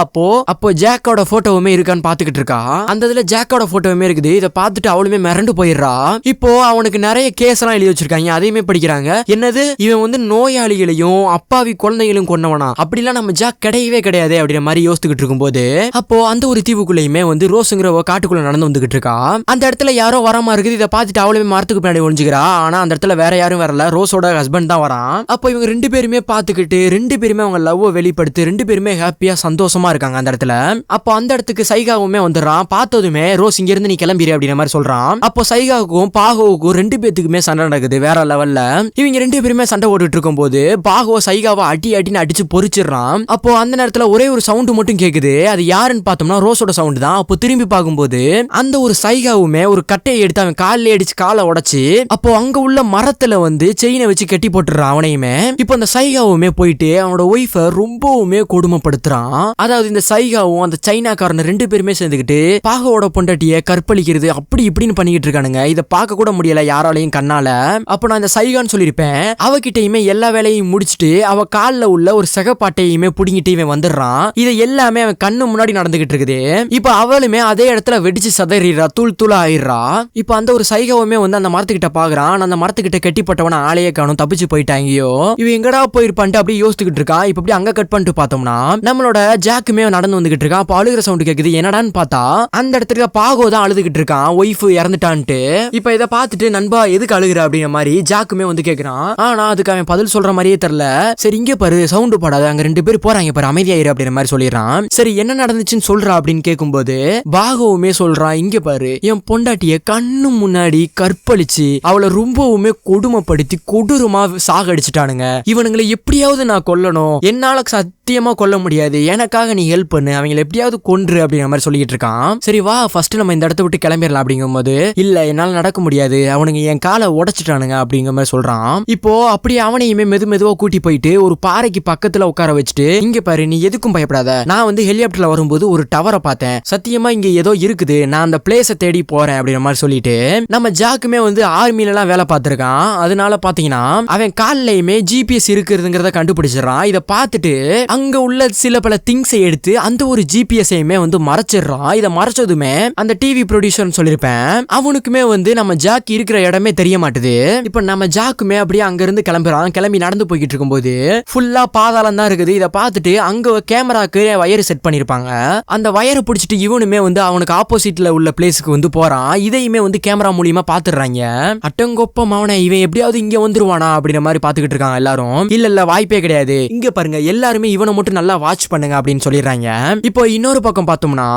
அப்போ ஜாக்கோட போட்டோவுமே இருக்கான்னு பாத்துக்கிட்டு இருக்கா. அந்த இதுல ஜாக்கோட போட்டோவுமே இருக்குது. இதை பார்த்துட்டு அவளுமே மிரண்டு போயிடுறா. இப்போ அவனுக்கு நிறைய கேஸ் எல்லாம் எழுதி வச்சிருக்காங்க, அதையுமே படிக்கிறாங்க. என்னது இவன் வந்து நோயாளிகளையும் அப்பாவி குழந்தைகளையும் கொண்டவனா, அப்படிலாம் நம்ம ஜாக் கிடையவே கிடையாது அப்படின்ற மாதிரி யோசிச்சுக்கிட்டு இருக்கும்போது அப்போ அந்த ஒரு தீவுக்குள்ளேயுமே வந்து ரோஸுங்கிற காட்டுக்குள்ள நடந்து வந்துகிட்டு இருக்கா. அந்த இடத்துல யாரோ வரமா இருக்குது. இதை பார்த்துட்டு அவளுமே மரத்துக்கு பின்னாடி ஒளிஞ்சுக்கிறா. ஆனா அந்த இடத்துல வேற யாரும் வரல, ரோஸோட ஹஸ்பண்ட் தான் வரான். அப்போ இவங்க 2 பேருமே பார்த்துக்கிட்டு 2 பேருமே அவங்க லவ் வெளிப்படுத்தி 2 பேருமே ஹாப்பியா சந்தோஷமா இருக்காங்க அந்த இடத்துல. அப்போ அந்த இடத்துக்கு சைகாவுமே வந்துடுறான். பார்த்ததுமே ரோஸ் இங்க இருந்து நீ கிளம்பிடு அப்படின்ற மாதிரி சொல்றான். அப்போ சைகாவுக்கும் பாகோவுக்கும் 2 பேத்துக்குமே சண்டை நடக்குது வேற லெவல்ல. இவங்க 2 பேருமே சண்டை போட்டுட்டு இருக்கும் போது பாகோ சைகாவை அடின்னு அடிச்சு பொறிச்சிடறான். அப்போ அந்த நேரத்துல ஒரே ஒரு சவுண்ட் மட்டும் கேக்குது. அது யாருன்னு பார்த்தோம்னா ரோஸோட சவுண்ட் தான். அப்போ திரும்பி பார்க்கும்போது அந்த ஒரு சைகாவுமே ஒரு கட்டையை எடுத்து அவன் காலில் அடிச்சு காலை உடைச்சு அப்போ அங்க உள்ள மரத்துல வந்து செயினை வச்சு கட்டி போட்டுறான் அவனையுமே. இப்போ அந்த சைகாவுமே போயிட்டு அவனோட ஒய்ஃபை ரொம்பவுமே கொடுமைப்படுத்துறான். அதாவது இந்த சைகாவும் அந்த சைனாக்காரன் 2 பேருமே சேர்ந்துக்கிட்டு பாகோட பொண்டாட்டிய கற்பழிக்கிறது அப்படி இப்படின்னு பண்ணிக்கிட்டு இருக்கானுங்க. இதை பார்க்க கூட முடியல யாராலையும் கண்ணால. அப்போ நான் இந்த சைகான்னு சொல்லியிருப்பேன். அவகிட்டையுமே எல்லா வேலையும் முடிச்சுட்டு அவ காலில் உள்ள ஒரு சகப்பாட்டையுமே புடிங்கிட்டு இவன் வந்துடுறான். இதை எல்லாமே அவன் கண்ணு முன்னாடி நடந்துகிட்டு இருக்குது. இப்போ அவளுமே அதே இடத்துல வெடிச்சு சதறிடுறா, தூள் ஆயிடுறா. இப்போ அந்த ஒரு சைகாவுமே வந்து அந்த மரத்துக்கிட்ட பாக்குறான். அந்த மரத்துக்கிட்ட கட்டிப்பட்டவன ஆளையே காணும், தப்பிச்சு போயிட்டாங்கயோ, இவன் எங்கடா போயிருப்பான்ட்டு அப்படியே யோசிச்சுக்கிட்டு இருக்கா. இப்ப அப்படி அங்க கட் பண்ணிட்டு பார்த்தோம்னா நம்மளோட ஜாக்குமே நடந்து வந்துகிட்டு இருக்கான். அப்போ அழுகிற சவுண்ட் கேக்குது. என்னடான்னு பார்த்தா அந்த இடத்துல பாகோ தான் அழுதுகிட்டு இருக்கான். அழுகுறான் ஒய்ஃப் இறந்துட்டான்ட்டு. இப்ப இதை பார்த்துட்டு நண்பா எதுக்கு அழுகுற அப்படிங்கிற மாதிரி ஜாக்குமே வந்து கேக்குறான். ஆனா அதுக்கு அவன் பதில் சொல்ற மாதிரியே தெரியல. சரி இங்க பாரு சவுண்டு போடாத, அங்க 2 பேர் போறாங்க பாரு, அமைதியாயிரு அப்படிங்கிற மாதிரி சொல்லிடுறான். சரி என்ன நடந்துச்சுன்னு சொல்றா அப்படின்னு கேட்கும்போது பாகவுமே சொல்றான், இங்க பாரு என் பொண்டாட்டிய கண்ணு முன்னாடி கற்பழிச்சு அவளை ரொம்பவுமே கொடுமைப்படுத்தி கொடூரமா சாகடிச்சுட்டானுங்க. இவனுங்களை எப்படியாவது நான் கொல்லணும், என்னால சத்தியமா கொல்ல முடியாது, எனக்காக நீ ஹெல்ப் பண்ணு, அவங்களை எப்படியாவது கொன்று அப்படிங்கிற மாதிரி சொல்லிட்டு இருக்கான். சரி வா ஃபர்ஸ்ட் நம்ம இந்த இடத்த விட்டு கிளம்பிடலாம் அப்படிங்கும் போது இல்ல என்னால நடக்க முடியாது, அவனுங்க என் காலை உடைச்சிட்டானுங்க அப்படிங்கிற மாதிரி சொல்றான். இப்போ அப்படியே அவனையுமே மெதுவா கூட்டி போயிட்டு ஒரு பாறைக்கு பக்கத்துல உட்கார வச்சுட்டு இங்க பாரு நீ எதுக்கும் பயப்படாத, நான் வந்து ஹெலிகாப்டர்ல வரும்போது ஒரு டவரை பார்த்தேன், சத்தியமா இங்க ஏதோ இருக்குது, நான் அந்த பிளேஸை தேடி போறேன் அப்படிங்கிற மாதிரி சொல்லிட்டு நம்ம ஜாக்குமே வந்து ஆர்மில எல்லாம் வேலை பார்த்திருக்கான். அதனால பாத்தீங்கன்னா அவன் கால்லையுமே ஜிபிஎஸ் இருக்குதுங்கிறத கண்டுபிடிச்சிடறான். இதை பார்த்துட்டு அங்க உள்ள சில பல திங்ஸை எடுத்து அந்த ஒரு ஜிபிஎஸ்ஐயுமே வந்து மறைச்சிடறான். இதை மறைச்சதுமே அந்த டிவி ப்ரொடியூசர் சொல்லிருப்பேன் அவனுக்குமே வந்து நம்ம ஜாக் இருக்கிற இடமே தெரிய மாட்டுது. இப்ப நம்ம ஜாக்குமே அப்படியே அங்க இருந்து கிளம்புறான். கிளம்பி நடந்து போய்கிட்டு இருக்கும்போது ஃபுல்லா பாதாளம் தான் இருக்குது. இதை பார்த்துட்டு அங்க கேமராக்கு வயர் செட் பண்ணிருப்பாங்க. அந்த வயரை பிடிச்சிட்டு இவனுமே வந்து அவனுக்கு ஆப்போசிட்ல உள்ள பிளேஸ்க்கு வந்து போறான். இதையுமே வந்து கேமரா மூலியமா பாத்துறாங்க. அட்டங்கொப்பம் அவனை இவன் எப்படியாவது இங்க வந்துருவானா அப்படிங்கிற மாதிரி பாத்துக்கிட்டு இருக்காங்க எல்லாரும். இல்ல வாய்ப்பே கிடையாது, இங்க பாருங்க எல்லாருமே இவனை மட்டும் நல்லா வாட்ச் பண்ணுங்க அப்படின்னு சொல்லிடுறாங்க. இப்போ இன்னொரு பக்கம் பார்த்தோம்னா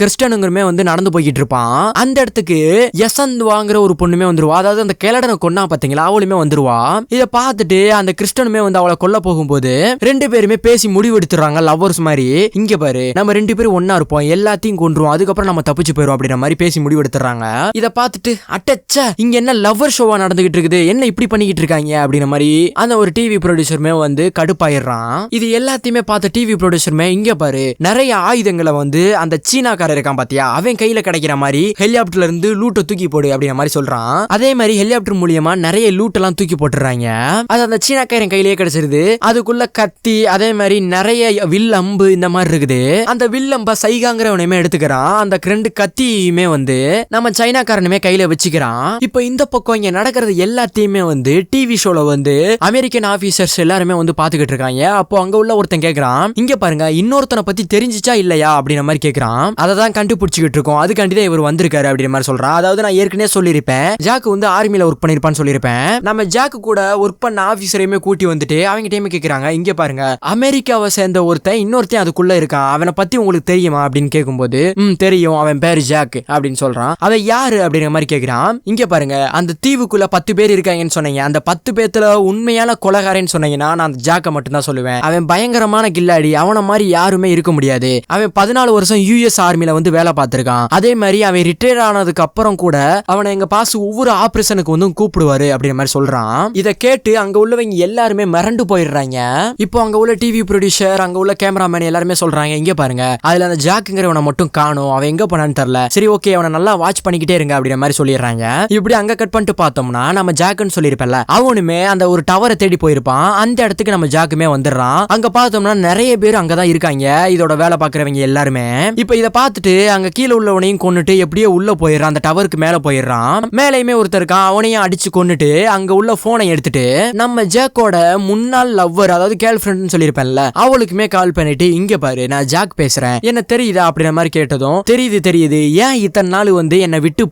கிறிஸ்டனுங்குமே வந்து நடந்து போய்கிட்டு இருப்பான். அந்த இடத்துக்கு யசந்த் வாங்குற ஒரு பொண்ணுமே வந்துருவா. அதாவது அந்த கிழடனை கொன்னா பாத்தீங்களா அவளுமே வந்துருவா. இதை பார்த்துட்டு அந்த கிறிஸ்டனுமே வந்து அவளை கொல்ல போகும்போது 2 பேருமே பேசி முடிவெடுத்துறாங்க லவ்வர்ஸ் மாதிரி. இங்க பாரு நம்ம 2 பேரும் ஒன்னா இருப்போம், எல்லாத்தையும் கொன்றுவோம், அதுக்கப்புறம் நம்ம தப்பிச்சு போயிடும் அப்படிங்கிற மாதிரி பேசி முடிவெடுத்துறாங்க. இதை பார்த்துட்டு அட்டச்ச இங்க என்ன லவ்வர் ஷோவா நடந்துகிட்டு இருக்குது, என்ன இப்படி பண்ணிக்கிட்டு இருக்காங்க அப்படிங்கிற மாதிரி அந்த ஒரு டிவி ப்ரொடியூசருமே வந்து கடுப்பாயிடுறான். இது எல்லாத்தையுமே பார்த்த டிவி ப்ரொடியூசருமே இங்க பாரு நிறைய ஆயுதங்களை வந்து அந்த சீனாக்காரர் இருக்கான் பாத்தியா அவன் கையில கிடைக்கிற மாதிரி ஹெலிகாப்டர்ல இருந்து லூட்டை தூக்கி போடு அப்படிங்கிற மாதிரி சொல்றான். அதே மாதிரி ஹெலிகாப்டர் மூலியமா நிறைய லூட் எல்லாம் தூக்கி போட்டுறாங்க. அது அந்த சீனாக்காரன் கையிலேயே கிடைச்சிருது. அதுக்குள்ள கத்தி அதே மாதிரி நிறைய வில் அம்பு இந்த மாதிரி இருக்குது. அந்த வில் அம்பை சைகாங்கிறவனையுமே எடுத்துக்கிறான். அந்த 2 கத்தியுமே வந்து நம்ம சைனாக்காரனுமே கையில வச்சுக்கிறான். இப்போ இந்த பக்கம் இங்க நடக்கிறது எல்லாத்தையுமே வந்து டிவி ஷோல வந்து அமெரிக்கன் ஆபீசர்ஸ் எல்லாருமே வந்து பாத்துக்கிட்டு இருக்காங்க. அப்போ அங்க உள்ள ஒருத்தன் கேக்குறான், இங்க பாருங்க இன்னொருத்தனை பத்தி தெரிஞ்சிச்சா இல்லையா அப்படிங்கிற மாதிரி கேக்குறான். அதை தான் கண்டுபிடிச்சிக்கிட்டு இருக்கோம், அதுக்காண்டிதான் இவர் வந்திருக்காரு அப்படிங்கிற மாதிரி சொல்றான். அதாவது நான் ஏற்கனவே சொல்லியிருப்பேன் ஜாக் வந்து ஆர்மில ஒர்க் பண்ணிருப்பான்னு சொல்லியிருப்பேன். நம்ம ஜாக்கு கூட ஒர்க் பண்ண ஆபீசரையுமே கூட்டி வந்துட்டு அவங்க டைம் கேக்குறாங்க, இங்க பாருங்க அமெரிக்காவை சேர்ந்த ஒருத்தன் இன்னொருத்தன் அதுக்குள்ள இருக்கான், அவனை பத்தி உங்களுக்கு தெரியுமா அப்படின்னு கேட்கும்போது தெரியும், அவன் பேரு ஜாக் அப்படின்னு சொல்றான். அவன் யாரு அப்படிங்கிற மாதிரி கேக்குறான். இங்க பாருங்க அந்த தீவுக்குள்ள 10 பேர் இருக்காங்கன்னு சொன்னீங்க, அந்த 10 பேத்துல உண்மையான கொலைகாரன்னு சொன்னீங்கன்னா நான் அந்த ஜாக்கை மட்டும் தான் சொல்லுவேன். அவன் பயங்கரமான கில்லாடி, அவன மாதிரி யாருமே இருக்க முடியாது. அவன் 14 வருஷம் யுஎஸ் ஆர்மில வந்து வேலை பார்த்திருக்கான். அதே மாதிரி அவன் ரிட்டையர் ஆனதுக்கு அப்புறம் கூட அவனை எங்க பாஸ் ஒவ்வொரு ஆபரேஷனுக்கு வந்து கூப்பிடுவாரு அப்படிங்கிற மாதிரி சொல்றான். இதை கேட்டு அங்க உள்ளவங்க எல்லாருமே மிரண்டு போயிடுறாங்க. இப்போ அங்க உள்ள டிவி ப்ரொடியூசர் அங்க உள்ள கேமராமேன் எல்லாருமே சொல்றாங்க, இங்க பாருங்க அதுல அந்த ஜாக்குங்கிறவனை மட்டும் காணும், அவன் எங்க போனான்னு தெரியல, சரி ஓகே அவனை நல்லா வாட்ச் பண்ணிக்கிட்டே இருங்க அப்படிங்கிற மாதிரி சொல்லிடுறாங்க. இப்படி அங்க கட் பண்ணிட்டு பார்த்தோம்னா நம்ம ஜாக்குன்னு சொல்லியிருப்பேன்ல அவனுமே அந்த ஒரு டவரை தேடி போயிருப்பான். அந்த இடத்துக்கு நம்ம ஜாக்குமே வந்துடுறான். அங்க பார்த்தோம்னா நிறைய பேர் அங்கதான் இருக்காங்க, இதோட வேலை பாக்குறவங்க எல்லாருமே. இப்ப இதை பார்த்துட்டு அங்க கீழே உள்ளவனையும் கொன்னுட்டு எப்படியோ உள்ள போயிடுறான், அந்த டவருக்கு மேல போயிடுறான். மேலையுமே ஒருத்தர் இருக்கான், அவனையும் அடிச்சு கொன்னுட்டு அங்க உள்ள போனை எடுத்துட்டு நம்ம ஜாக்கோட முன்னாள் லவ்வர் அதாவது கேர்ள் ஃப்ரெண்ட் சொல்லியிருப்பேன்ல அவளுக்குமே கால் பண்ணிட்டு, இங்க பாரு நான் ஜாக் பேசுறேன், என்ன தெரியுதா அப்படிங்கிற மாதிரி கேட்டதும் தெரியுது, ஏன் இத்தனை நாள் வந்து என்ன விட்டு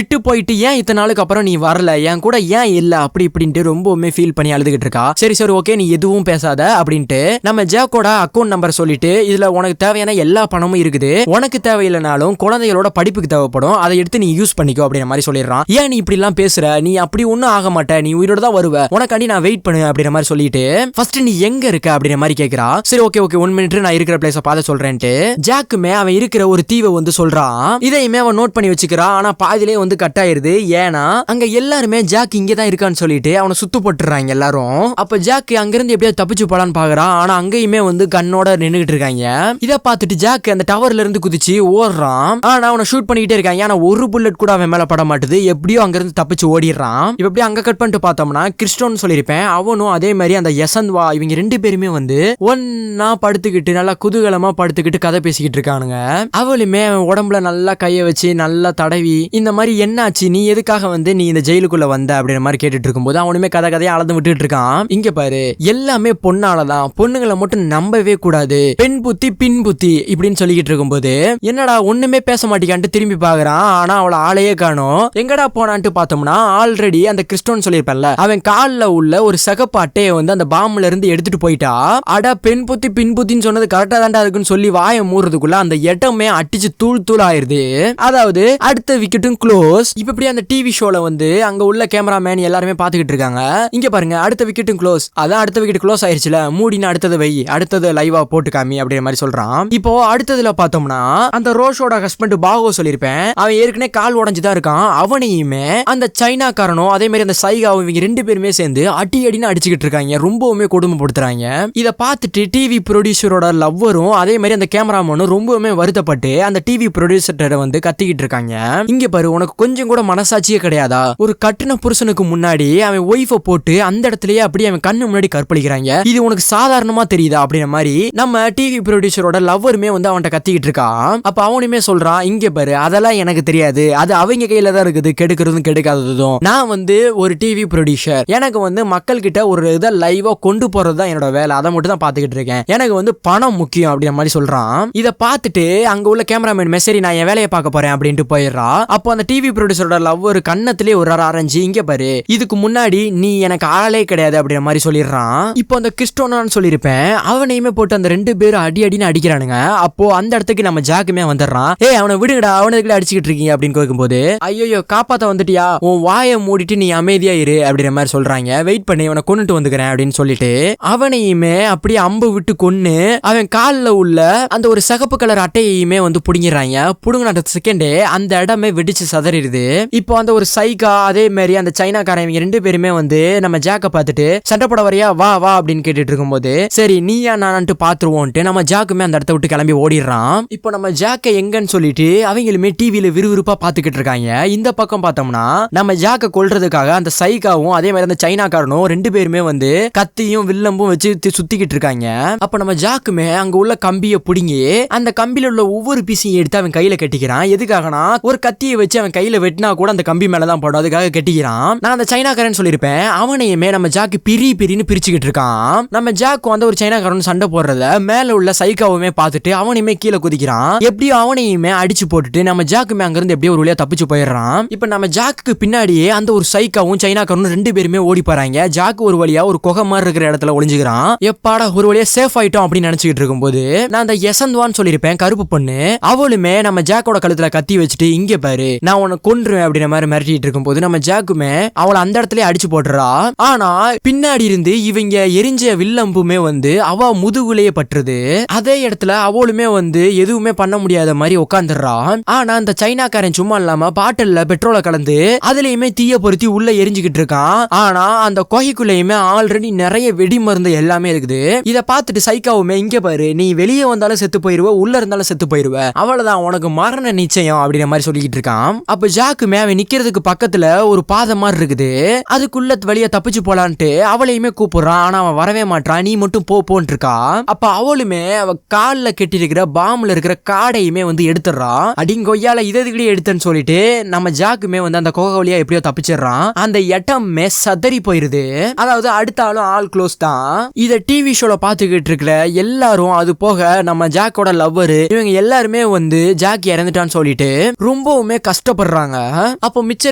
போயிட்டு ஏன் இத்தனை நாளுக்கு அப்புறம் நீ வரல, என் கூட ஏன் இல்ல அப்படி இப்படின்ட்டு ரொம்பவுமே ஃபீல் பண்ணி அழுதுகிட்டு இருக்கா. சரி ஓகே நீ எதுவும் பேசாத அப்படின்ட்டு நம்ம ஜாக்கோட அக்கௌண்ட் நம்பர் சொல்லிட்டு இதுல உனக்கு தேவையான எல்லா பணமும் இருக்குது, உனக்கு தேவையில்லைனாலும் குழந்தைகளோட படிப்புக்கு தேவைப்படும், அதை எடுத்து நீ யூஸ் பண்ணிக்கோ அப்படிங்கிற மாதிரி சொல்லிடுறான். ஏன் நீ இப்படி எல்லாம் பேசுற, நீ அப்படி ஒன்னும் ஆக மாட்ட, நீ உயிரோட தான் வருவ, உனக்காண்டி நான் வெயிட் பண்ணு அப்படிங்கிற மாதிரி சொல்லிட்டு ஃபர்ஸ்ட் நீ எங்க இருக்க அப்படிங்கிற மாதிரி கேக்குறா. சரி ஓகே 1 மினிட் நான் இருக்கிற பிளேஸ பார்த்து சொல்றேன்ட்டு ஜாக்குமே அவன் இருக்கிற ஒரு தீவை வந்து சொல்றான். இதையுமே அவன் நோட் பண்ணி வச்சுக்கிறான். ஆனா பாதிலே வந்து கட் ஆயிருது. ஏன்னா அங்க எல்லாருமே ஜாக் இங்கதான் இருக்கான்னு சொல்லிட்டு அவனை சுத்து போட்டுறாங்க எல்லாரும். அப்ப ஜாக் அங்கிருந்து எப்படியாவது தப்பிச்சு போலான்னு பாக்குறான். ஆனா அங்கேயுமே வந்து கண்ணோட நின்னுகிட்டு இருக்காங்க. இதை பார்த்துட்டு ஜாக் அந்த டவர்ல இருந்து குதிச்சு ஓடுறான். ஆனா அவனை ஷூட் பண்ணிக்கிட்டே இருக்காங்க. ஆனா ஒரு புல்லட் கூட அவன் மேல பட மாட்டுது. எப்படியோ அங்கிருந்து தப்பிச்சு ஓடிடுறான். இப்ப எப்படி அங்க கட் பண்ணிட்டு பார்த்தோம்னா கிறிஸ்டோன்னு சொல்லியிருப்பேன், அவனும் அதே மாதிரி அந்த யசந்த்வா இவங்க 2 பேருமே வந்து ஒன்னா படுத்துக்கிட்டு நல்லா குதூகலமா படுத்துக்கிட்டு கதை பேசிக்கிட்டு இருக்கானுங்க. அவளுமே உடம்புல நல்லா கைய வச்சு நல்லா தடவி இந்த மாதிரி என்னாச்சு, நீ எதுக்காக வந்து நீ இந்த ஜெயிலுக்குள்ள வந்த அப்படிங்கிற மாதிரி கேட்டுட்டு இருக்கும்போது அவனுமே கதையா அளந்து விட்டுட்டு இருக்கான். இங்க பாரு எல்லாமே பொண்ணாலதான், தான், பொண்ணுங்களை மட்டும் நம்பவே கூடாது, பெண் புத்தி பின் புத்தி இப்படின்னு சொல்லிக்கிட்டு இருக்கும்போது என்னடா ஒண்ணுமே பேச மாட்டேங்கான்ட்டு திரும்பி பாக்குறான். ஆனா அவளை ஆளையே காணோம். எங்கடா போனான்ட்டு பார்த்தோம்னா ஆல்ரெடி அந்த கிறிஸ்டோன்னு சொல்லியிருப்பேன்ல, அவன் காலில் உள்ள ஒரு சகப்பு அட்டையை வந்து அந்த பாம்புல இருந்து எடுத்துட்டு போயிட்டா. அட பெண் புத்தி பின் புத்தின்னு சொன்னது கரெக்டா தாண்டா இருக்குன்னு சொல்லி வாயை மூடுறதுக்குள்ள அந்த இடமே அடிச்சு தூள் தூள் ஆயிருது. அதாவது அடுத்த விக்கெட்டும் க்ளோஸ். இப்படி அந்த டிவி ஷோல வந்து அங்க உள்ள கேமராமேன் எல்லாருமே பாத்துக்கிட்டு இருக்காங்க. இங்க பாருங்க, அடுத்த விக்கெட்டும் க்ளோஸ். அதான் அடுத்த விக்கெட் க்ளோஸ் ஆயிருச்சுல, மூடின அடுத்தது வை, அடுத்தது லைவா போட்டு காமி அப்படிங்கிற மாதிரி சொல்றான். இப்போ அடுத்ததுல பார்த்தோம்னா அந்த ரோஷோட ஹஸ்பண்ட் பாகோ சொல்லியிருப்பேன், அவன் ஏற்கனவே கால் உடஞ்சுதான் இருக்கான். அவனையுமே அந்த சைனாக்காரனும் அதே மாதிரி அந்த சைகாவும் இவங்க ரெண்டு பேருமே சேர்ந்து அடி அடின்னு அடிச்சுக்கிட்டு இருக்காங்க. ரொம்பவுமே கொடுமைப்படுத்துறாங்க. இதை பார்த்துட்டு டிவி ப்ரொடியூசரோட லவ்வரும் அதே மாதிரி அந்த கேமராமேனும் ரொம்பவுமே வருத்தப்பட்டு அந்த டிவி ப்ரொடியூசர்கிட்ட வந்து கத்திக்கிட்டு இருக்காங்க. இங்க பாரு, உனக்கு கொஞ்சம் கூட மனசாட்சியே கிடையாதா? ஒரு கட்டின புருஷனுக்கு முன்னாடி அவன் ஒய்ஃபை போட்டு அந்த இடத்துலயே அப்படியே அவன் கண்ணு முன்னாடி கற்பழிக்கிறாங்க. இது உனக்கு சாதாரணமா தெரியுதா அப்படிங்கிற மாதிரி நம்ம டிவி ப்ரொடியூசரோட லவ்வருமே வந்து அவன்கிட்ட கத்திக்கிட்டு இருக்கான். அப்ப அவனுமே சொல்றான், இங்க பாரு, அதெல்லாம் எனக்கு தெரியாது, அது அவங்க கையில தான் இருக்குது, கெடுக்கிறதும் கெடுக்காததும். நான் வந்து ஒரு டிவி ப்ரொடியூசர், எனக்கு வந்து மக்கள் கிட்ட ஒரு இதை லைவா கொண்டு போறது தான் என்னோட வேலை, அதை மட்டும் தான் பாத்துக்கிட்டு இருக்கேன், எனக்கு வந்து பணம் முக்கியம் அப்படிங்கிற மாதிரி சொல்றான். இதை பார்த்துட்டு அங்க உள்ள கேமராமேன் மெசேரி நான் என் வேலையை பார்க்க போறேன் அப்படின்ட்டு போயிடுறா. அப்போ அந்த டிவி ப்ரொடியூசரோட லவ்வர் கண்ணத்திலே ஒரு ஆரஞ்சு, இங்க பாரு, இதுக்கு முன்னாடி நீ எனக்கு ஆளே கிடையாது அப்படிங்கிற மாதிரி சொல்லிடுறான். இப்போ அந்த கிறிஸ்டோனான்னு சொல்லியிருப்பேன், அவனையுமே போட்டு அந்த ரெண்டு பேரும் அடி அடின்னு அடிக்கிறானுங்க. அப்போ அந்த இடத்துக்கு நம்ம ஜாக்குமே வந்துடுறான். அவனை விடுங்கடா, அவனுக்கு அடிச்சுக்கிட்டு இருக்கீங்க அப்படின்னு கேட்கும்போது, ஐயோ காப்பாத்த வந்துட்டியா, உன் வாயை மூடிட்டு நீ அமைதியா இரு அப்படிங்கிற மாதிரி சொல்றாங்க. வெயிட் பண்ணி அவனை கொண்டுட்டு வந்துக்கிறேன் அப்படின்னு சொல்லிட்டு அவனையுமே அப்படியே அம்பு விட்டு கொன்னு அவன் காலில் உள்ள அந்த ஒரு சிகப்பு கலர் அட்டையுமே வந்து புடுங்கிறாங்க. புடுங்கின செகண்டே அந்த இடமே வெடிச்சு சதறிடுது. இப்போ அந்த ஒரு சைகா அதே மாதிரி அந்த சைனாக்காரன் இவங்க ரெண்டு பேருமே வந்து நம்ம ஜாக்க பார்த்துட்டு சண்டை போட வரையா, வா வா அப்படின்னு கேட்டுட்டு இருக்கும்போது, சரி நீயா நான்ட்டு பாத்துருவோன்ட்டு நம்ம ஜாக்குமே அந்த இடத்த விட்டு கிளம்பி ஓடிடுறான். இப்போ நம்ம ஜாக்க எங்கன்னு சொல்லிட்டு அவங்களுமே டிவியில விறுவிறுப்பா பாத்துக்கிட்டு இருக்காங்க. இந்த பக்கம் பார்த்தோம்னா நம்ம ஜாக்க கொல்றதுக்காக அந்த சைகாவும் அதே மாதிரி அந்த சைனாக்காரனும் ரெண்டு பேருமே வந்து கத்தியும் வில்லம்பும் வச்சு சுத்திக்கிட்டு இருக்காங்க. அப்ப நம்ம ஜாக்குமே அங்க உள்ள கம்பியை புடுங்கி அந்த கம்பியில உள்ள ஒவ்வொரு பீஸையும் எடுத்து அவன் கையில கட்டிக்கிறான். எதுக்காகனா ஒரு கத்தியை வச்சு அவன் கையில வெட்டினா கூட அந்த கம்பி மேலதான் போடும், அதுக்காக கட்டிக்கிறான். நான் அந்த சைனாக்காரன் சொல்லியிருப்பேன், அவனையுமே நம்ம ஜாக்கு பிரின்னு பிரிச்சுக்கிட்டு இருக்கான். நம்ம ஜாக்கு வந்து ஒரு சைனாக்காரன் சண்டை போடுறத மேல உள்ள சைக்காவுமே பார்த்துட்டு அவனையுமே கீழே குதிக்கிறான். எப்படியும் அவனையுமே அடிச்சு போட்டுட்டு நம்ம ஜாக்குமே அங்க இருந்து எப்படியோ ஒரு வழியா தப்பிச்சு போயிடுறான். இப்ப நம்ம ஜாக்கு பின்னாடியே அந்த ஒரு சைக்காவும் சைனாக்காரனும் ரெண்டு பேருமே ஓடி போறாங்க. ஜாக்கு ஒரு வழியா ஒரு குகை மாதிரி இருக்கிற இடத்துல ஒளிஞ்சுக்கிறான். எப்பாடா ஒரு வழியா சேஃப் ஆயிட்டோம் அப்படின்னு நினைச்சுக்கிட்டு இருக்கும்போது நான் அந்த யசந்த்வான்னு சொல்லியிருப்பேன், கருப்பு பொண்ணு, அவளுமே நம்ம ஜாக்கோட கழுத்துல கத்தி வச்சுட்டு இங்க பாரு நான் உன்னை கொன்றுவேன் அப்படின்ற மாதிரி மிரட்டிட்டு இருக்கும்போது நம்ம ஜாக்குமே அவளை அந்த இடத்துல அடிச்சு போட்டுறா. ஆனா பின்னாடி இருந்து இவங்க எரிஞ்ச வில்லம்புமே வந்து அவ முதுகுலையே பட்டுருது. அதே இடத்துல அவளுமே வந்து எதுவுமே பண்ண முடியாத மாதிரி உட்காந்துடுறா. ஆனா அந்த சைனாக்காரன் சும்மா இல்லாம பாட்டில்ல பெட்ரோலை கலந்து அதுலயுமே தீய பொருத்தி உள்ள எரிஞ்சுக்கிட்டு இருக்கான். ஆனா அந்த குகைக்குள்ளயுமே ஆல்ரெடி நிறைய வெடி மருந்து எல்லாமே இருக்குது. இத பார்த்துட்டு சைக்காவுமே இங்க பாரு நீ வெளியே வந்தாலும் செத்து போயிருவ, உள்ள இருந்தாலும் செத்து போயிருவ, அவ்வளவுதான் உனக்கு மரண நிச்சயம் அப்படிங்கிற மாதிரி சொல்லிக்கிட்டு இருக்கான். அப்ப ஜாக்குமே அவன் நிக்கிறதுக்கு பக்கத்துல ஒரு பாதை மாதிரி இருக்குது, அதுக்குள்ள வழியா தப்பிச்சு போலான்ட்டு அவளையுமே கூப்பிடுறான். ஆனா அவன் வரவே மாட்டான், நீ மட்டும் போன்னு இருக்கா. அப்ப அவளுமே அவ கால்ல கட்டி இருக்கிற பாம்புல இருக்கிற காடையுமே வந்து எடுத்துடுறான். அடிங்கொய்யால இதே எடுத்தன்னு சொல்லிட்டு நம்ம ஜாக்குமே வந்து அந்த கோக வழியா எப்படியோ தப்பிச்சிடுறான். அந்த இடமே சதறி போயிருது. அதாவது அடுத்த ஆளும் ஆல் க்ளோஸ் தான். இத டிவி ஷோல பாத்துக்கிட்டு இருக்கிற எல்லாரும், அது போக நம்ம ஜாக்கோட லவ்வர், இவங்க எல்லாருமே வந்து ஜாக் இறந்துட்டான்னு சொல்லிட்டு ரொம்பவுமே கஷ்டப்படுறாங்க. அப்போ மிச்சம்